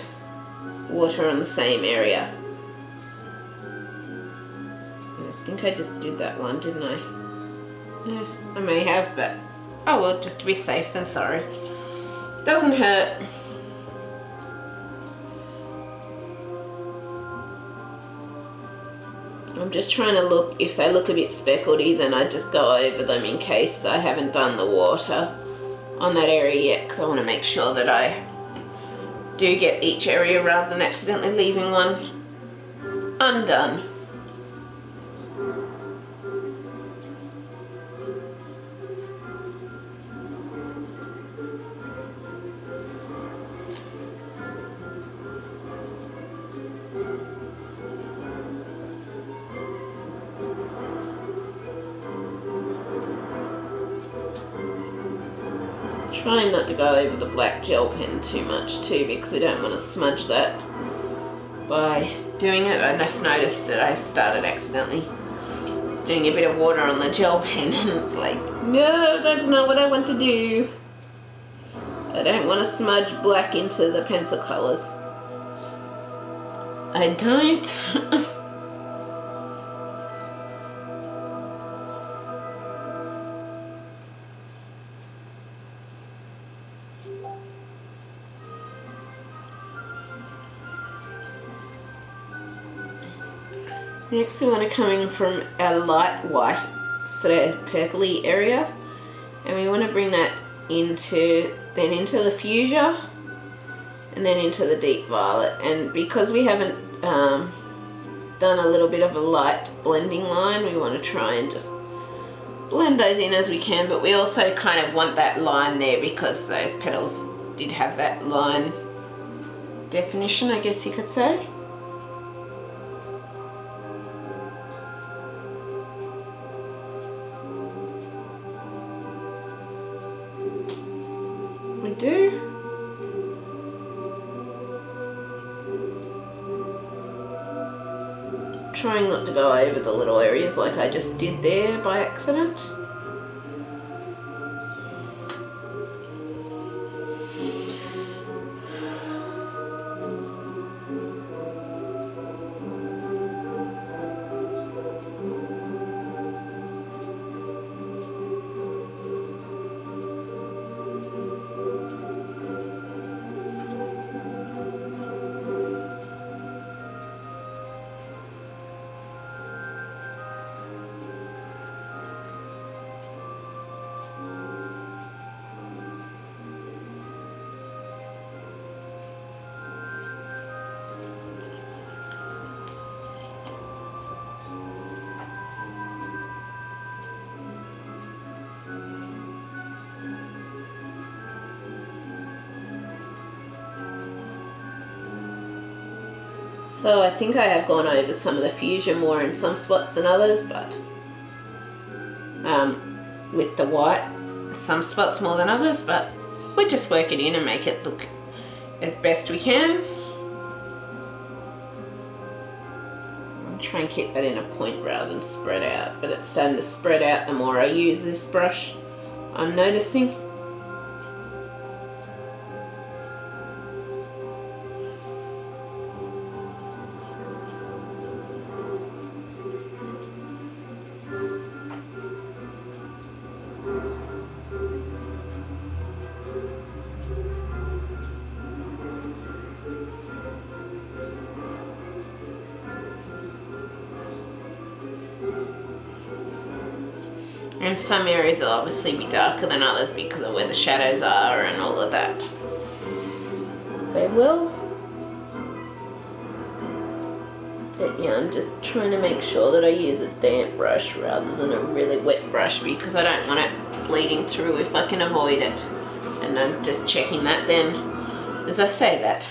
[SPEAKER 1] water on the same area. I think I just did that one, didn't I? Yeah, I may have, but oh well, just to be safe than sorry. Doesn't hurt. I'm just trying to look, if they look a bit speckledy, then I just go over them in case I haven't done the water on that area yet, because I want to make sure that I do get each area rather than accidentally leaving one undone. Trying not to go over the black gel pen too much too, because we don't want to smudge that by doing it. I just noticed that I started accidentally doing a bit of water on the gel pen and it's like, no, that's not what I want to do. I don't want to smudge black into the pencil colours. I don't. Next we want to come in from our light white, sort of purpley area, and we want to bring that into the fuchsia and then into the deep violet. And because we haven't done a little bit of a light blending line, we want to try and just blend those in as we can, but we also kind of want that line there because those petals did have that line definition, I guess you could say. We do. Trying not to go over the little areas like I just did there by accident. So I think I have gone over some of the fuchsia more in some spots than others, but with the white, some spots more than others, but we just work it in and make it look as best we can. I'll try and keep that in a point rather than spread out, but it's starting to spread out the more I use this brush, I'm noticing. And some areas will obviously be darker than others because of where the shadows are and all of that. They will. But yeah, I'm just trying to make sure that I use a damp brush rather than a really wet brush because I don't want it bleeding through if I can avoid it. And I'm just checking that then as I say that.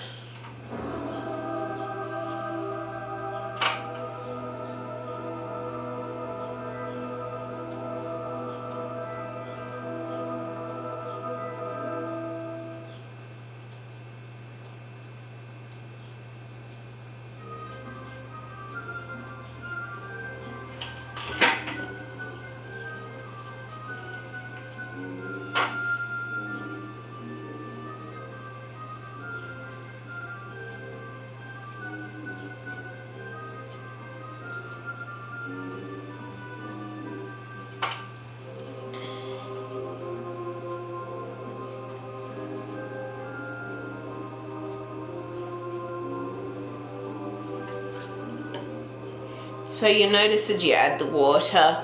[SPEAKER 1] So you notice as you add the water,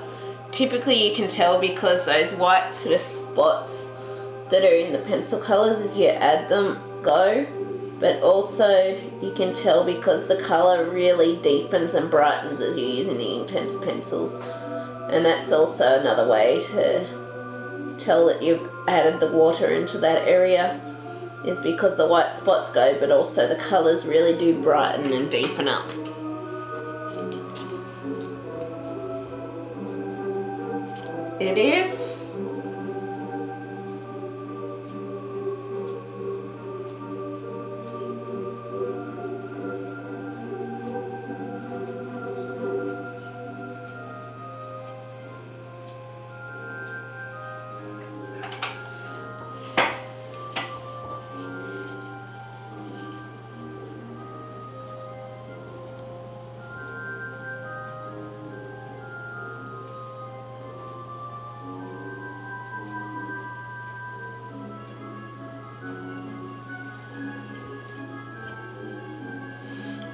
[SPEAKER 1] typically you can tell because those white sort of spots that are in the pencil colours as you add them go, but also you can tell because the colour really deepens and brightens as you're using the intense pencils, and that's also another way to tell that you've added the water into that area, is because the white spots go, but also the colours really do brighten and deepen up. It is.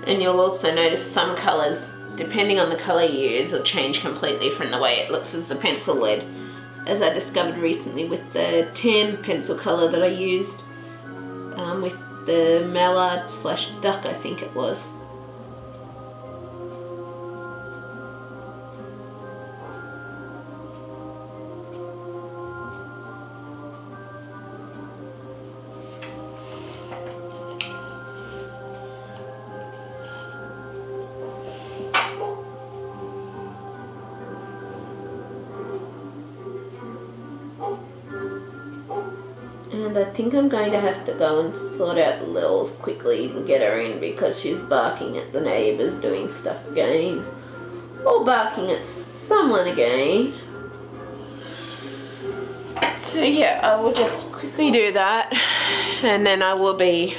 [SPEAKER 1] And you'll also notice some colours, depending on the colour you use, will change completely from the way it looks as the pencil lead. As I discovered recently with the tan pencil colour that I used with the mallard slash duck, I think it was. And I think I'm going to have to go and sort out Lil's quickly and get her in because she's barking at the neighbours doing stuff again. Or barking at someone again. So yeah, I will just quickly do that and then I will be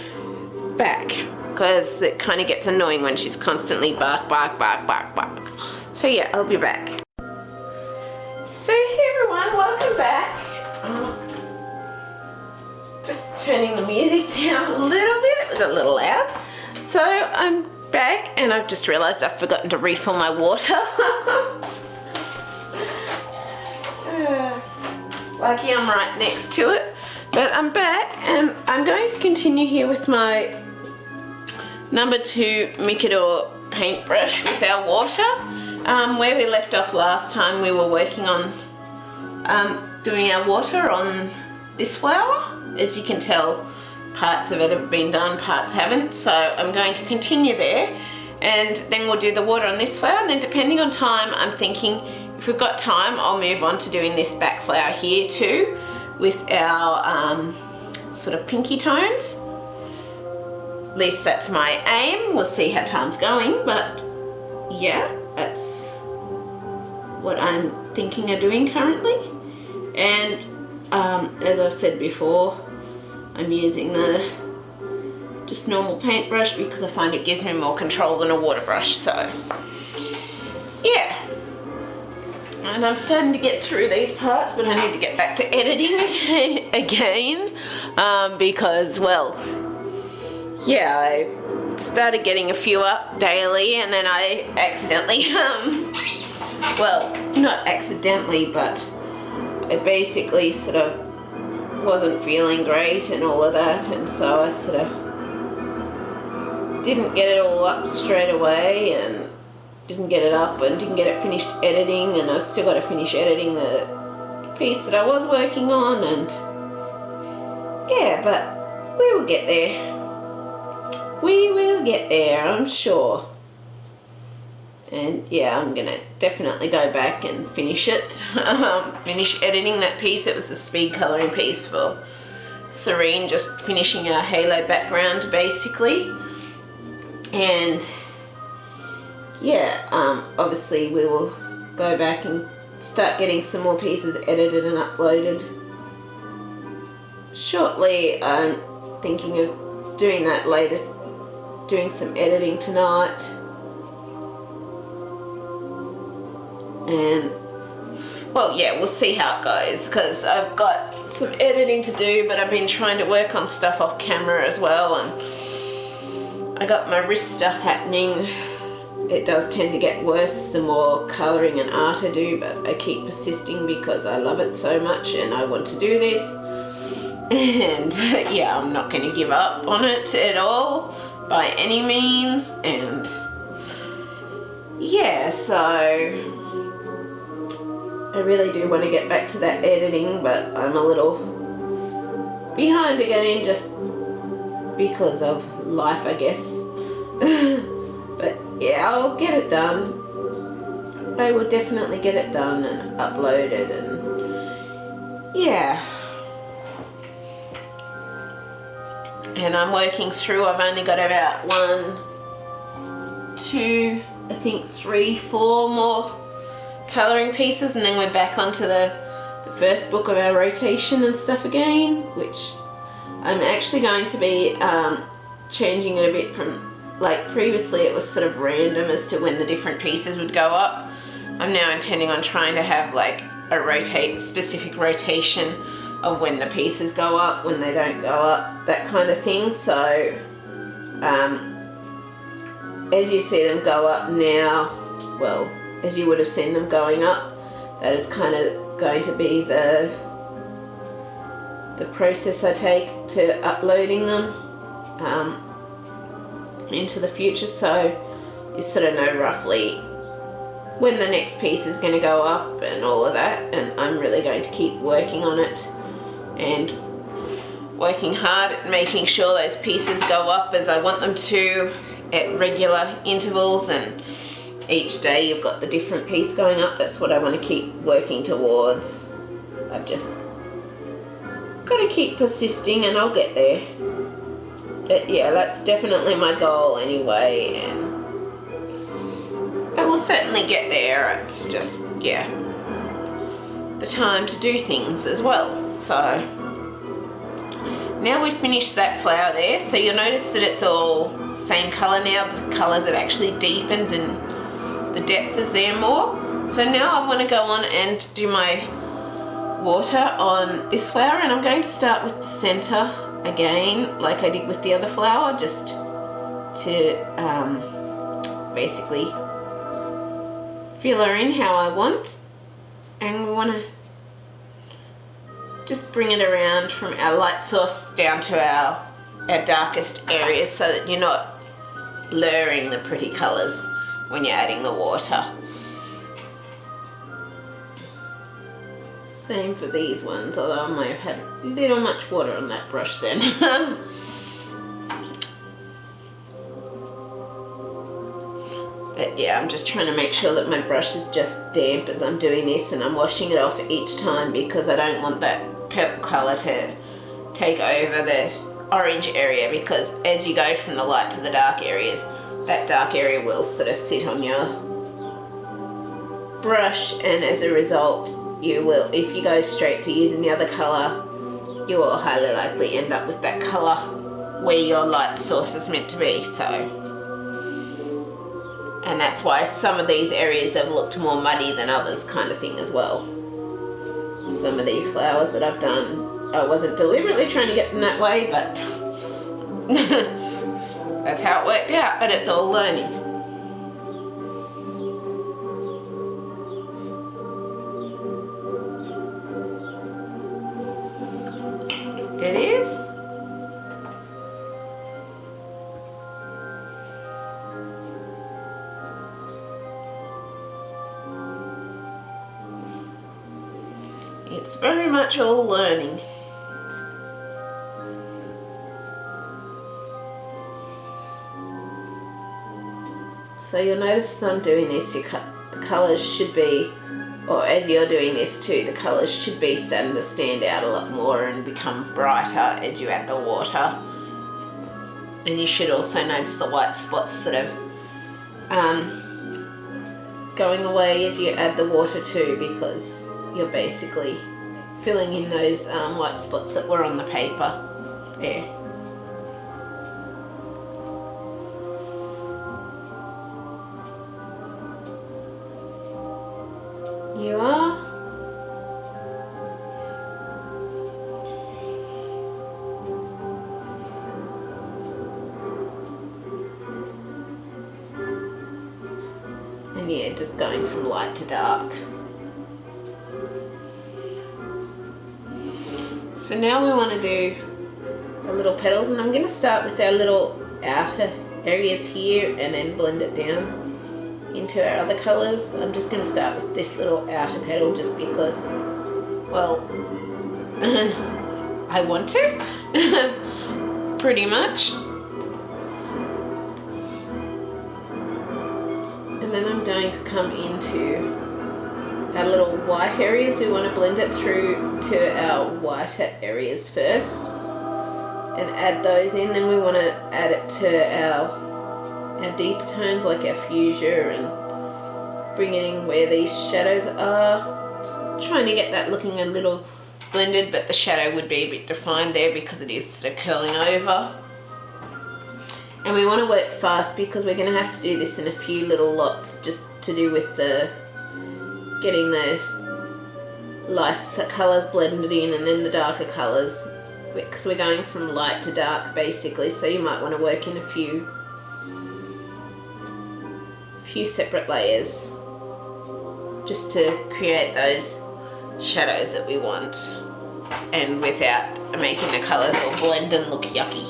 [SPEAKER 1] back because it kind of gets annoying when she's constantly bark, bark, bark, bark, bark. So yeah, I'll be back. So hey everyone, welcome back. Just turning the music down a little bit, it was a little loud. So I'm back and I've just realised I've forgotten to refill my water. Lucky I'm right next to it. But I'm back and I'm going to continue here with my number 2 Mikador paintbrush with our water. Where we left off last time we were working on doing our water on this flower. As you can tell, parts of it have been done, parts haven't, so I'm going to continue there and then we'll do the water on this flower, and then depending on time I'm thinking if we've got time I'll move on to doing this back flower here too with our sort of pinky tones. At least that's my aim. We'll see how time's going, but yeah, that's what I'm thinking of doing currently. And as I've said before, I'm using the just normal paintbrush because I find it gives me more control than a water brush, so yeah. And I'm starting to get through these parts, but I need to get back to editing again because, well, yeah, I started getting a few up daily and then I accidentally, well, not accidentally, but I basically sort of wasn't feeling great and all of that, and so I sort of didn't get it all up straight away and didn't get it up and didn't get it finished editing, and I've still got to finish editing the piece that I was working on, and yeah, but we will get there. We will get there, I'm sure. And yeah, I'm gonna definitely go back and finish it. Finish editing that piece. It was the speed colouring piece for Serene, just finishing our halo background basically. And yeah, obviously we will go back and start getting some more pieces edited and uploaded shortly. I'm thinking of doing that later, doing some editing tonight. And well, yeah, we'll see how it goes because I've got some editing to do, but I've been trying to work on stuff off camera as well, and I got my wrist stuff happening. It does tend to get worse the more colouring and art I do, but I keep persisting because I love it so much and I want to do this. And yeah, I'm not going to give up on it at all by any means. And yeah, so I really do want to get back to that editing, but I'm a little behind again just because of life, I guess. But yeah, I'll get it done. I will definitely get it done and uploaded, and yeah. And I'm working through, I've only got about 1, 2, I think 3, 4 more colouring pieces, and then we're back onto the first book of our rotation and stuff again, which I'm actually going to be changing it a bit from, like previously it was sort of random as to when the different pieces would go up. I'm now intending on trying to have like a specific rotation of when the pieces go up, when they don't go up, that kind of thing. So as you see them go up now, well, as you would have seen them going up, that is kind of going to be the process I take to uploading them. into the future, so you sort of know roughly when the next piece is going to go up and all of that. And I'm really going to keep working on it and working hard at making sure those pieces go up as I want them to at regular intervals, and each day you've got the different piece going up. That's what I want to keep working towards. I've just got to keep persisting and I'll get there. But yeah, that's definitely my goal anyway, and I will certainly get there. It's just, yeah, the time to do things as well. So now we've finished that flower there, so you'll notice that it's all same colour now. The colours have actually deepened and the depth is there more. So now I want to go on and do my water on this flower, and I'm going to start with the centre again like I did with the other flower, just to basically fill her in how I want. And we want to just bring it around from our light source down to our darkest areas, so that you're not blurring the pretty colours when you're adding the water. Same for these ones, although I might have had a little much water on that brush then. But yeah, I'm just trying to make sure that my brush is just damp as I'm doing this, and I'm washing it off each time because I don't want that purple colour to take over the orange area, because as you go from the light to the dark areas, that dark area will sort of sit on your brush, and as a result you will, if you go straight to using the other colour, you will highly likely end up with that colour where your light source is meant to be. So, and that's why some of these areas have looked more muddy than others, kind of thing as well. Some of these flowers that I've done, I wasn't deliberately trying to get them that way, but that's how it worked out. But it's all learning. It is. It's very much all learning. So you'll notice as I'm doing this, the colours should be, or as you're doing this too, the colours should be starting to stand out a lot more and become brighter as you add the water. And you should also notice the white spots sort of going away as you add the water too, because you're basically filling in those white spots that were on the paper there. You are. And yeah, just going from light to dark. So now we want to do the little petals, and I'm going to start with our little outer areas here and then blend it down into our other colours. I'm just going to start with this little outer petal just because, well, I want to, pretty much. And then I'm going to come into our little white areas. We want to blend it through to our whiter areas first and add those in. Then we want to add it to our deeper tones like our fuchsia, and bring it in where these shadows are. Just trying to get that looking a little blended, but the shadow would be a bit defined there because it is sort of curling over. And we want to work fast because we're going to have to do this in a few little lots, just to do with the getting the lighter colours blended in and then the darker colours, because we're going from light to dark basically, so you might want to work in a few separate layers just to create those shadows that we want, and without making the colours all blend and look yucky.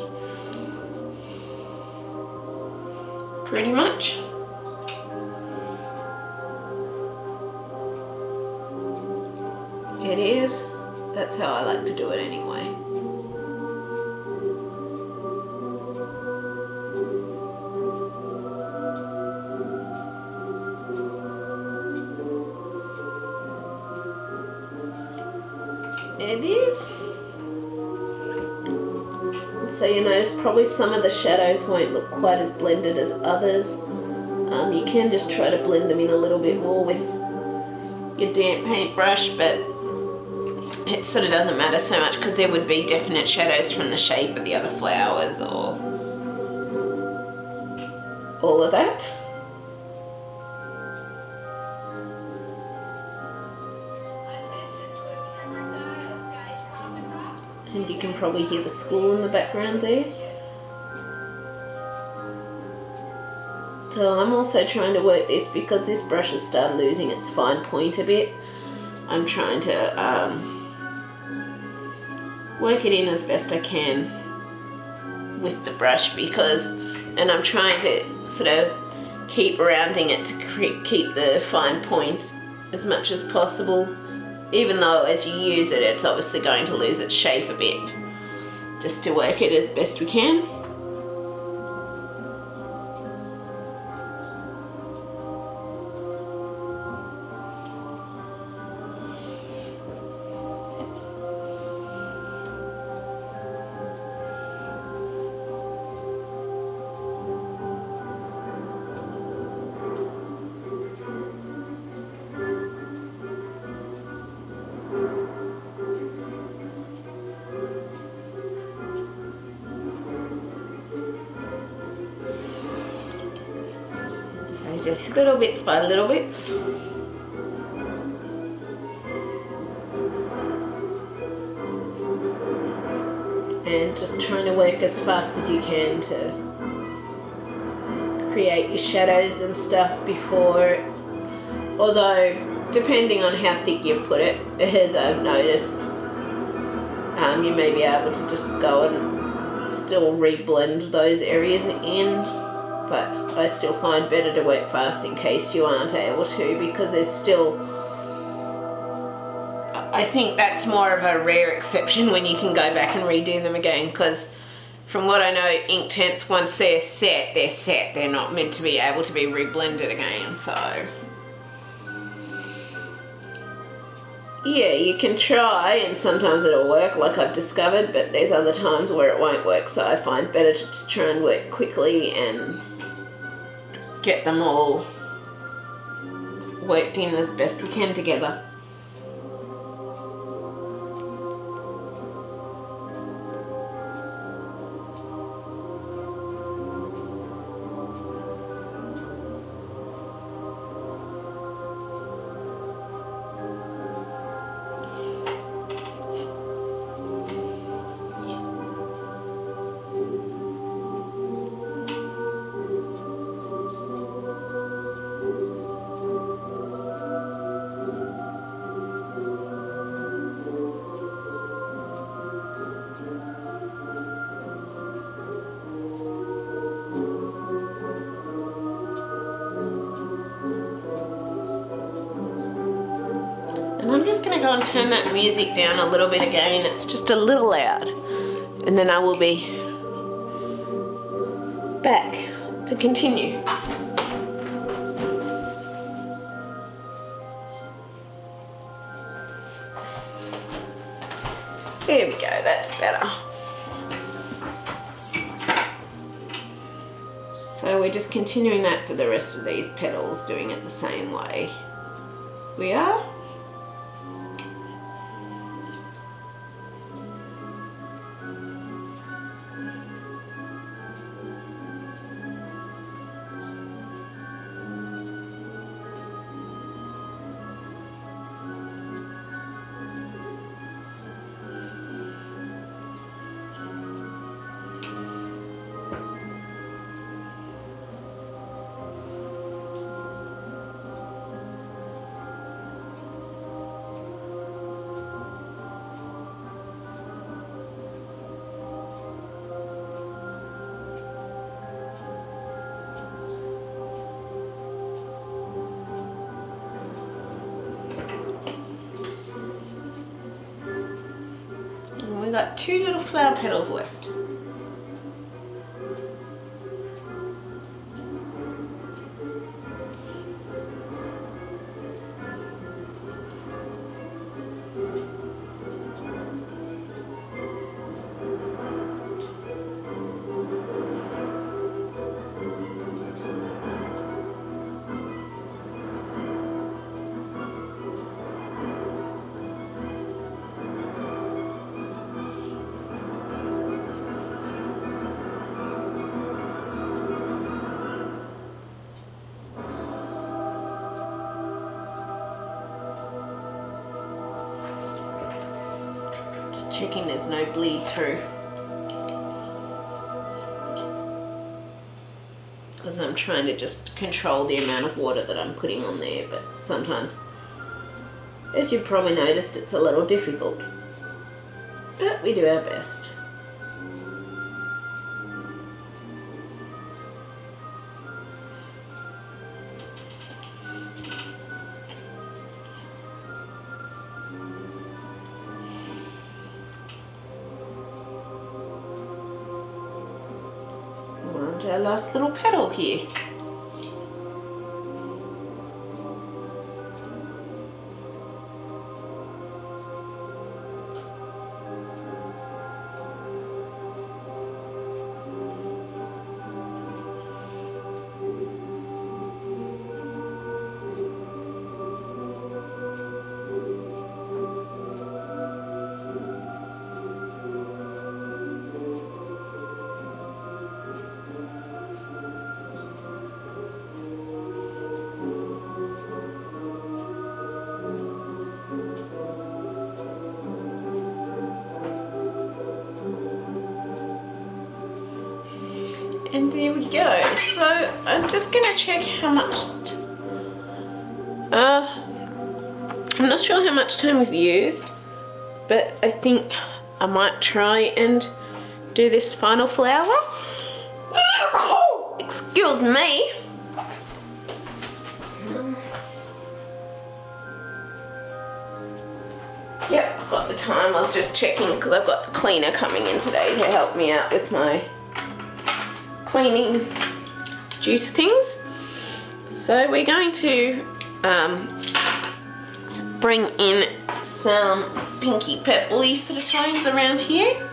[SPEAKER 1] pretty much. It is. That's how I like to do it anyway. It is. So you notice probably some of the shadows won't look quite as blended as others. You can just try to blend them in a little bit more with your damp paintbrush, but it sort of doesn't matter so much because there would be definite shadows from the shape of the other flowers or all of that. And you can probably hear the school in the background there. So I'm also trying to work this because this brush has started losing its fine point a bit. I'm trying to work it in as best I can with the brush and I'm trying to sort of keep rounding it to keep the fine point as much as possible. Even though as you use it, it's obviously going to lose its shape a bit, just to work it as best we can. Just little bits by little bits. And just trying to work as fast as you can to create your shadows and stuff before, although depending on how thick you've put it, as I've noticed, you may be able to just go and still re-blend those areas in. But I still find better to work fast in case you aren't able to, because there's still, I think that's more of a rare exception when you can go back and redo them again, because from what I know, ink tints, once they're set, they're set. They're not meant to be able to be reblended again, so yeah, you can try and sometimes it'll work like I've discovered, but there's other times where it won't work, so I find better to just try and work quickly and get them all worked in as best we can together. I'm just going to go and turn that music down a little bit again. It's just a little loud. And then I will be back to continue. There we go, that's better. So we're just continuing that for the rest of these petals, doing it the same way. We are. got 2 little flower petals left. Checking there's no bleed through, because I'm trying to just control the amount of water that I'm putting on there, but sometimes, as you've probably noticed, it's a little difficult, but we do our best. Our last little petal here. And there we go. So I'm just gonna check how much, I'm not sure how much time we've used, but I think I might try and do this final flower. Excuse me. Yep, I've got the time. I was just checking because I've got the cleaner coming in today to help me out with my cleaning due to things. So we're going to bring in some pinky purpley sort of tones around here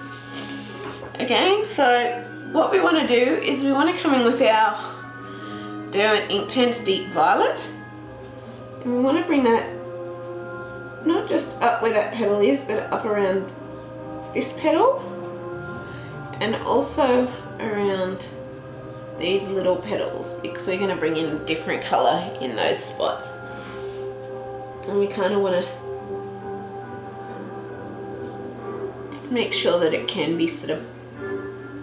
[SPEAKER 1] again. So what we want to do is we want to come in with our Derwent Intense Deep Violet, and we want to bring that not just up where that petal is, but up around this petal, and also around these little petals, because we're going to bring in a different colour in those spots. And we kind of want to just make sure that it can be sort of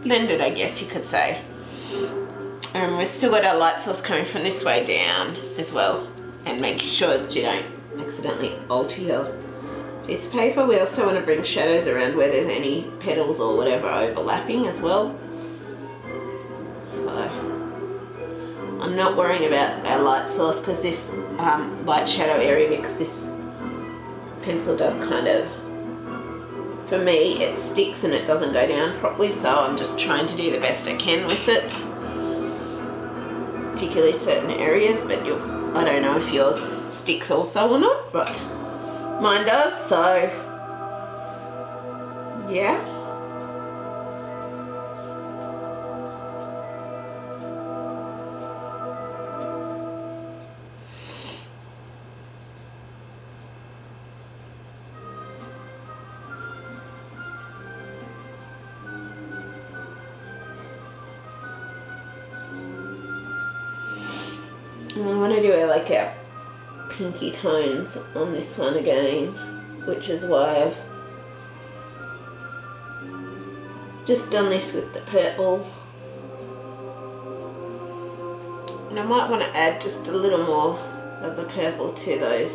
[SPEAKER 1] blended, I guess you could say. And we've still got our light source coming from this way down as well, and make sure that you don't accidentally alter your piece of paper. We also want to bring shadows around where there's any petals or whatever overlapping as well. I'm not worrying about our light source because this light shadow area, because this pencil does kind of, for me, it sticks and it doesn't go down properly, so I'm just trying to do the best I can with it, particularly certain areas, but I don't know if yours sticks also or not, but mine does, so yeah. I want to do like our pinky tones on this one again, which is why I've just done this with the purple. And I might want to add just a little more of the purple to those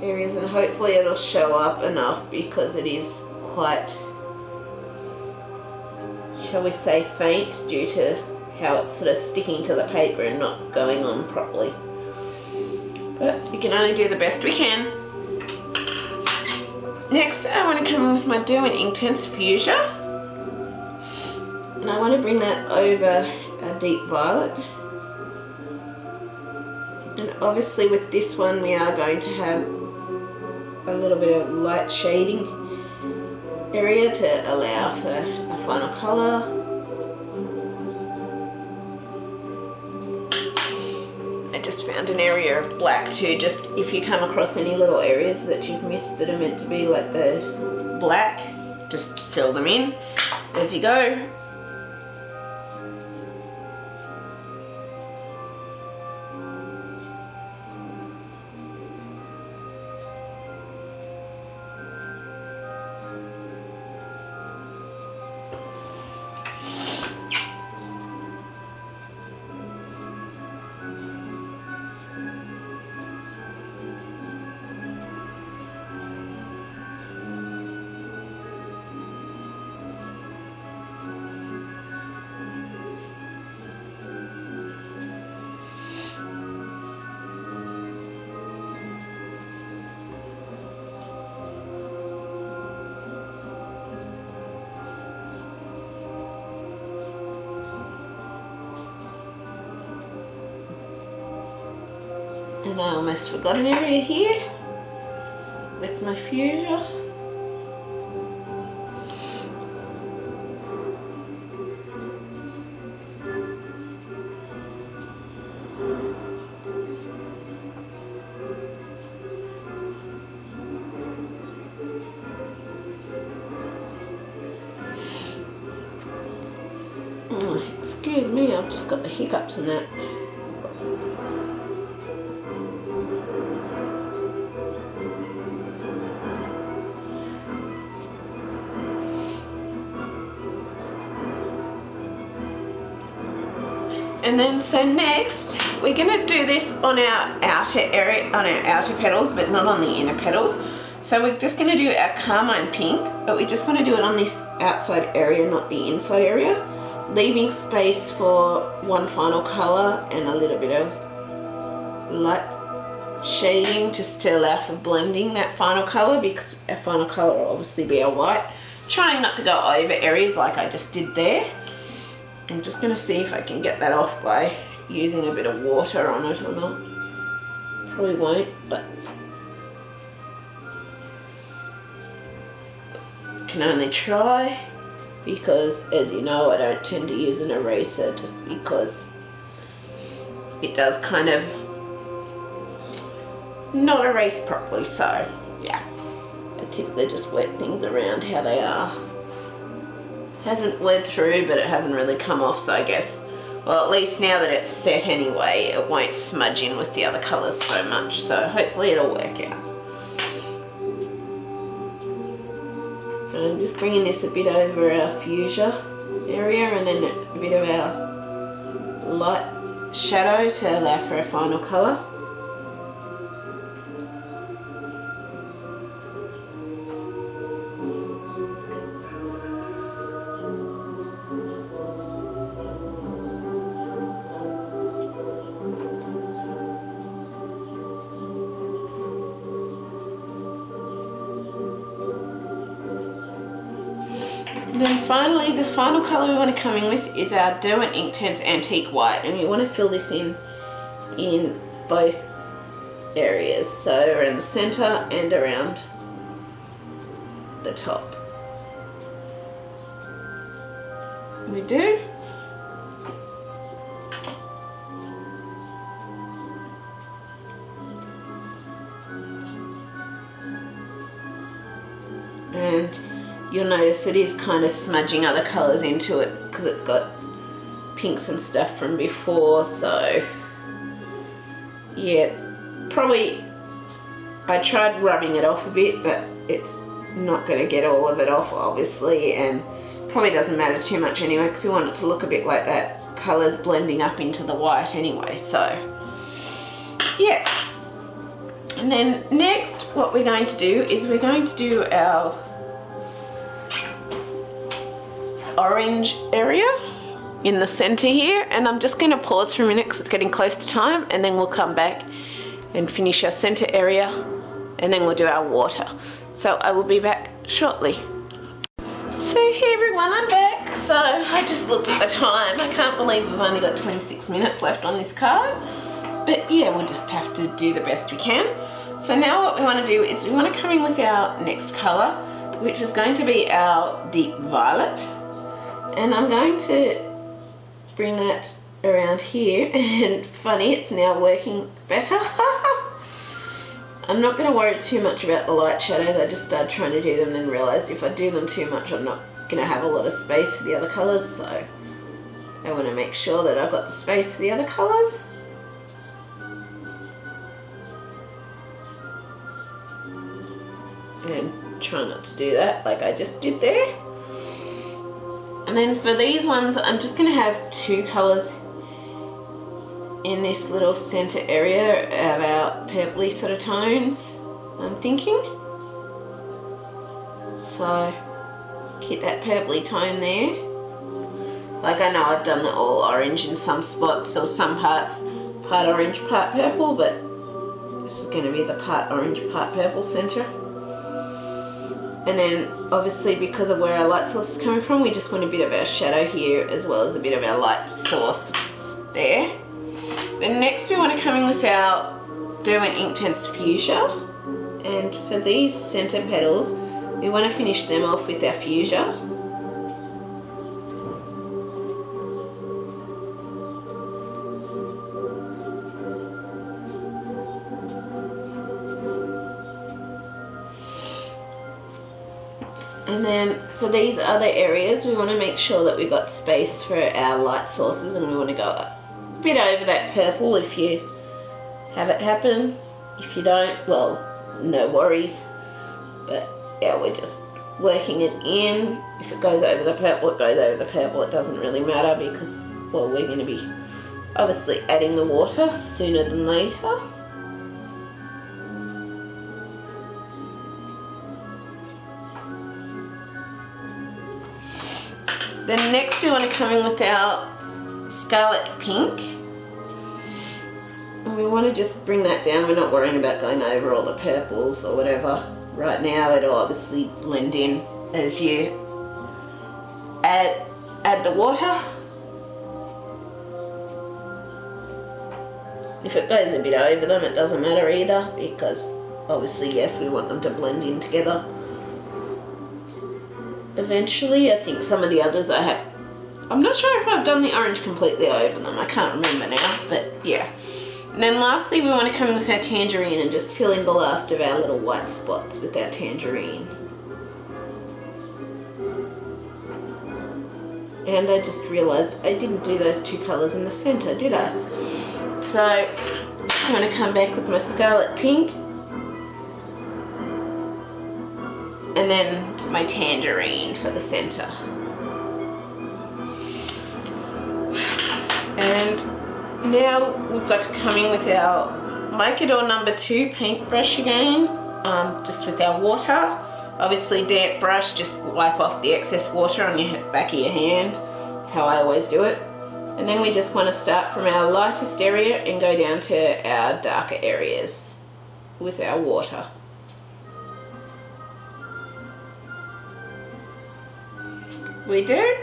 [SPEAKER 1] areas, and hopefully it'll show up enough because it is quite, shall we say, faint due to how it's sort of sticking to the paper and not going on properly. But we can only do the best we can. Next, I want to come in with my Dew and Inktense Fuschia, and I want to bring that over a deep violet. And obviously with this one we are going to have a little bit of light shading area to allow for a final colour. I just found an area of black too, just if you come across any little areas that you've missed that are meant to be like the black, just fill them in as you go. And I almost forgot an area here with my Fuschia. Oh, excuse me, I've just got the hiccups in that. And then, so next, we're going to do this on our outer area, on our outer petals, but not on the inner petals. So we're just going to do our Carmine Pink, but we just want to do it on this outside area, not the inside area, leaving space for one final colour and a little bit of light shading just to allow for blending that final colour, because our final colour will obviously be our white. Trying not to go over areas like I just did there. I'm just going to see if I can get that off by using a bit of water on it or not. Probably won't, but can only try, because as you know I don't tend to use an eraser just because it does kind of not erase properly. So yeah, I typically just wet things around how they are. Hasn't bled through, but it hasn't really come off, so I guess, well, at least now that it's set anyway, it won't smudge in with the other colours so much, so hopefully it'll work out. I'm just bringing this a bit over our Fuschia area and then a bit of our light shadow to allow for a final colour. And then finally, the final colour we want to come in with is our Dew and Inktense Antique White, and you want to fill this in both areas, so around the centre and around the top. We do. And you'll notice it is kind of smudging other colours into it because it's got pinks and stuff from before, so yeah, probably I tried rubbing it off a bit, but it's not going to get all of it off obviously, and probably doesn't matter too much anyway because we want it to look a bit like that colours blending up into the white anyway, so yeah. And then next what we're going to do is we're going to do our orange area in the center here, and I'm just going to pause for a minute because it's getting close to time, and then we'll come back and finish our center area, and then we'll do our water. So I will be back shortly. So hey everyone, I'm back. So I just looked at the time. I can't believe we've only got 26 minutes left on this card. But yeah, we'll just have to do the best we can. So now what we want to do is we want to come in with our next colour, which is going to be our deep violet. And I'm going to bring that around here, and funny, it's now working better. I'm not going to worry too much about the light shadows. I just started trying to do them and then realised if I do them too much I'm not going to have a lot of space for the other colours, so I want to make sure that I've got the space for the other colours. And try not to do that like I just did there. And then for these ones I'm just going to have two colours in this little centre area of our purpley sort of tones, I'm thinking. So keep that purpley tone there. Like I know I've done the all orange in some spots, so some parts part orange part purple, but this is going to be the part orange part purple centre. And then obviously because of where our light source is coming from, we just want a bit of our shadow here as well as a bit of our light source there. Then next we want to come in with our Derwent Inktense Fuchsia, and for these centre petals we want to finish them off with our fuchsia. And then for these other areas we want to make sure that we've got space for our light sources, and we want to go a bit over that purple if you have it happen. If you don't, well, no worries. But yeah, we're just working it in. If it goes over the purple, it goes over the purple. It doesn't really matter because, well, we're going to be obviously adding the water sooner than later. Then next we want to come in with our Scarlet Pink, and we want to just bring that down. We're not worrying about going over all the purples or whatever right now. It'll obviously blend in as you add the water. If it goes a bit over them, it doesn't matter either, because obviously yes, we want them to blend in together eventually. I think some of the others I'm not sure if I've done the orange completely over them, I can't remember now, but yeah. And then lastly we want to come in with our Tangerine and just fill in the last of our little white spots with our Tangerine. And I just realised I didn't do those two colours in the centre, did I? So I'm going to come back with my Scarlet Pink and then my Tangerine for the centre. And now we've got to come in with our Micador number 2 paintbrush again, just with our water. Obviously damp brush, just wipe off the excess water on your back of your hand. That's how I always do it. And then we just want to start from our lightest area and go down to our darker areas with our water. We do.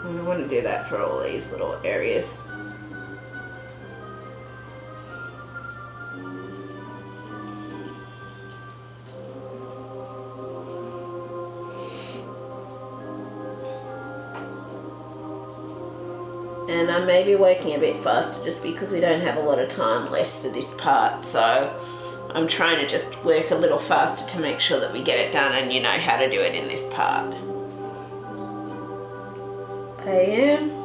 [SPEAKER 1] And we want to do that for all these little areas. And I may be working a bit faster just because we don't have a lot of time left for this part, so I'm trying to just work a little faster to make sure that we get it done and you know how to do it in this part. I am.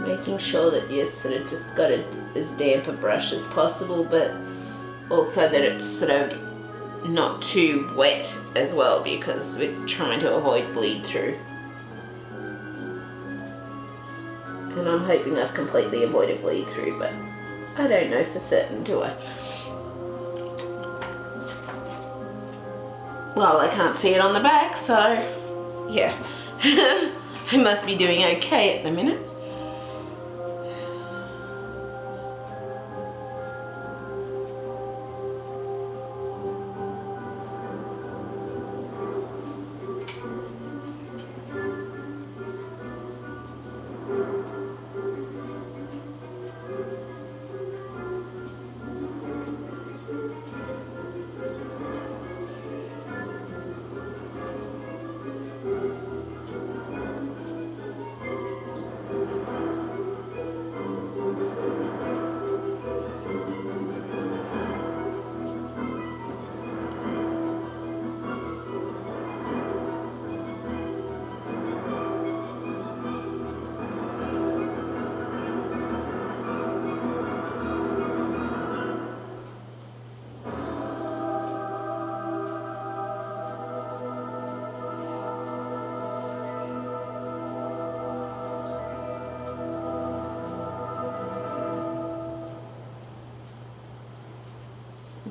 [SPEAKER 1] Making sure that you sort of just got as damp a brush as possible, but also that it's sort of not too wet as well, because we're trying to avoid bleed through. And I'm hoping I've completely avoided bleed through, but I don't know for certain, do I? Well, I can't see it on the back, so yeah. I must be doing okay at the minute.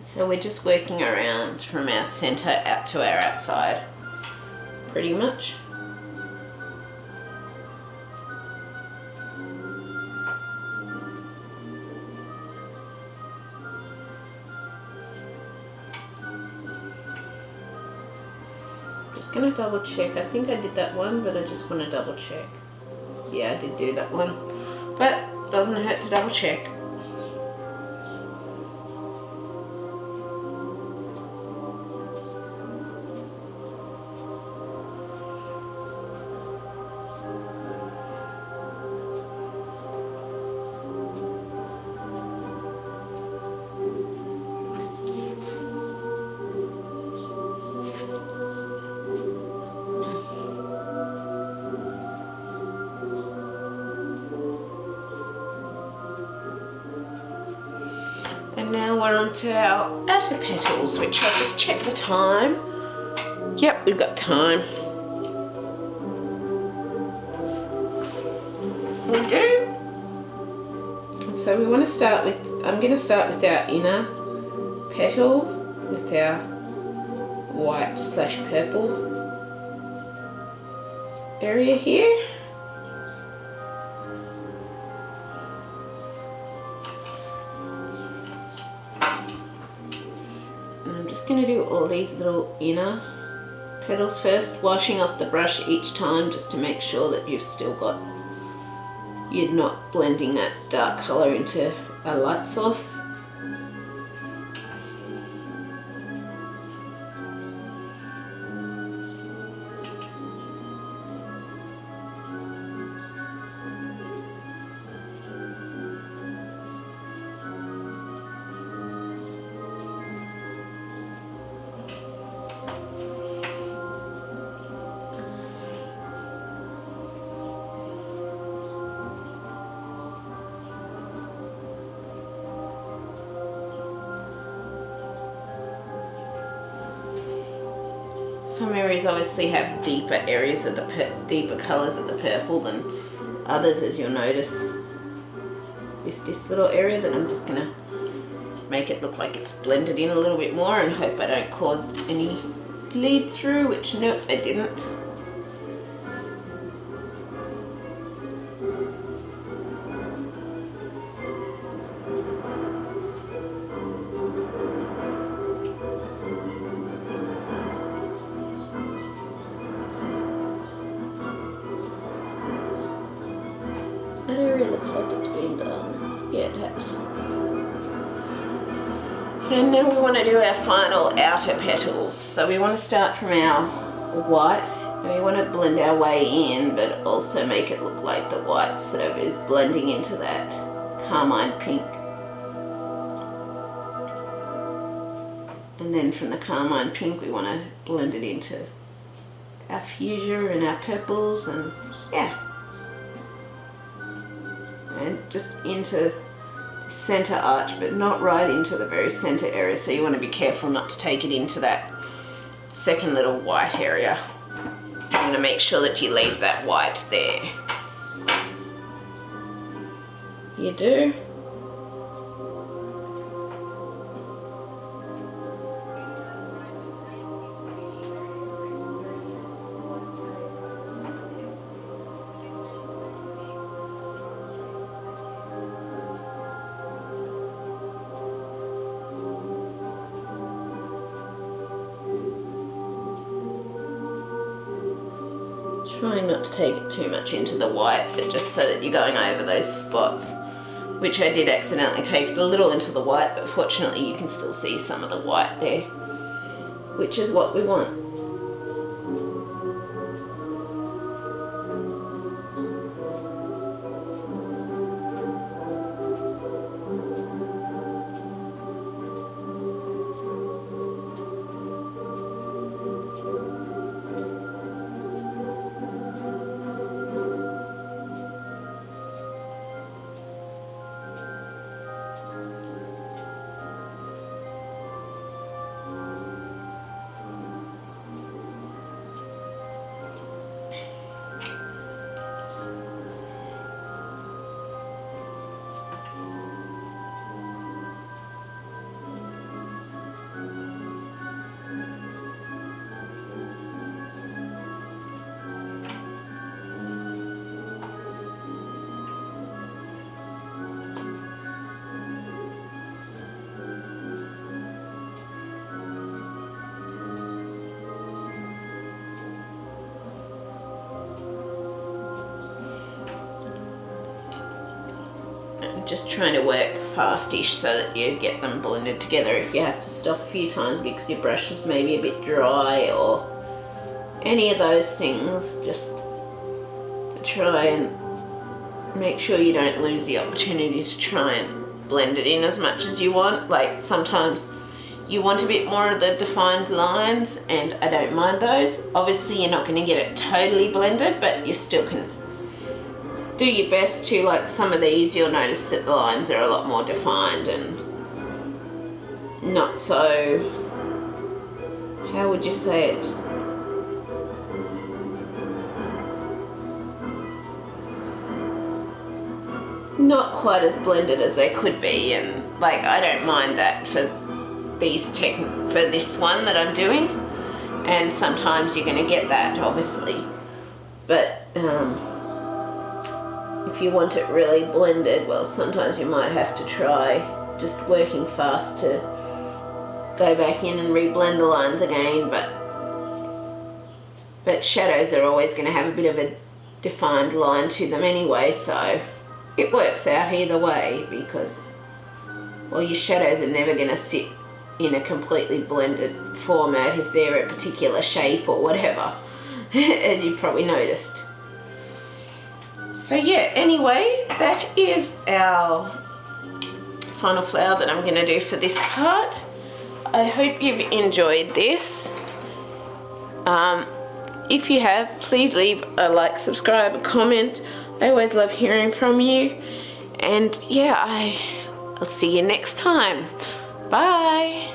[SPEAKER 1] So we're just working around from our centre out to our outside, pretty much. Just gonna double check. I think I did that one, but I just want to double check. Yeah, I did do that one, but doesn't hurt to double check. And now we're on to our outer petals, which I'll just check the time. Yep, we've got time. We do. And so we want to start with, I'm going to start with our inner petal with our white / purple area here. Going to do all these little inner petals first, washing off the brush each time just to make sure that you've still got, you're not blending that dark colour into a light source. Some areas obviously have deeper areas of the deeper colours of the purple than others, as you'll notice with this little area, that I'm just going to make it look like it's blended in a little bit more and hope I don't cause any bleed through, which nope, I didn't. That area looks like it's been done. Yeah, it has. And then we want to do our final outer petals. So we want to start from our white, and we want to blend our way in, but also make it look like the white sort of is blending into that Carmine Pink. And then from the Carmine Pink we want to blend it into our fuchsia and our purples, and yeah. and just into the center arch, but not right into the very center area, so you want to be careful not to take it into that second little white area. You want to make sure that you leave that white there. You do. Trying not to take it too much into the white, but just so that you're going over those spots, which I did accidentally take it a little into the white, but fortunately you can still see some of the white there, which is what we want. Just trying to work fast-ish so that you get them blended together. If you have to stop a few times because your brush was maybe a bit dry or any of those things, just to try and make sure you don't lose the opportunity to try and blend it in as much as you want. Like sometimes you want a bit more of the defined lines, and I don't mind those. Obviously you're not going to get it totally blended, but you still can do your best to. Like some of these, you'll notice that the lines are a lot more defined and not so, how would you say it, not quite as blended as they could be. And like I don't mind that for these for this one that I'm doing, and sometimes you're going to get that obviously, but if you want it really blended, well, sometimes you might have to try just working fast to go back in and re-blend the lines again, but shadows are always going to have a bit of a defined line to them anyway, so it works out either way, because, well, your shadows are never going to sit in a completely blended format if they're a particular shape or whatever, as you've probably noticed. So yeah, anyway, that is our final flower that I'm going to do for this part. I hope you've enjoyed this. If you have, please leave a like, subscribe, a comment. I always love hearing from you. And yeah, I'll see you next time. Bye.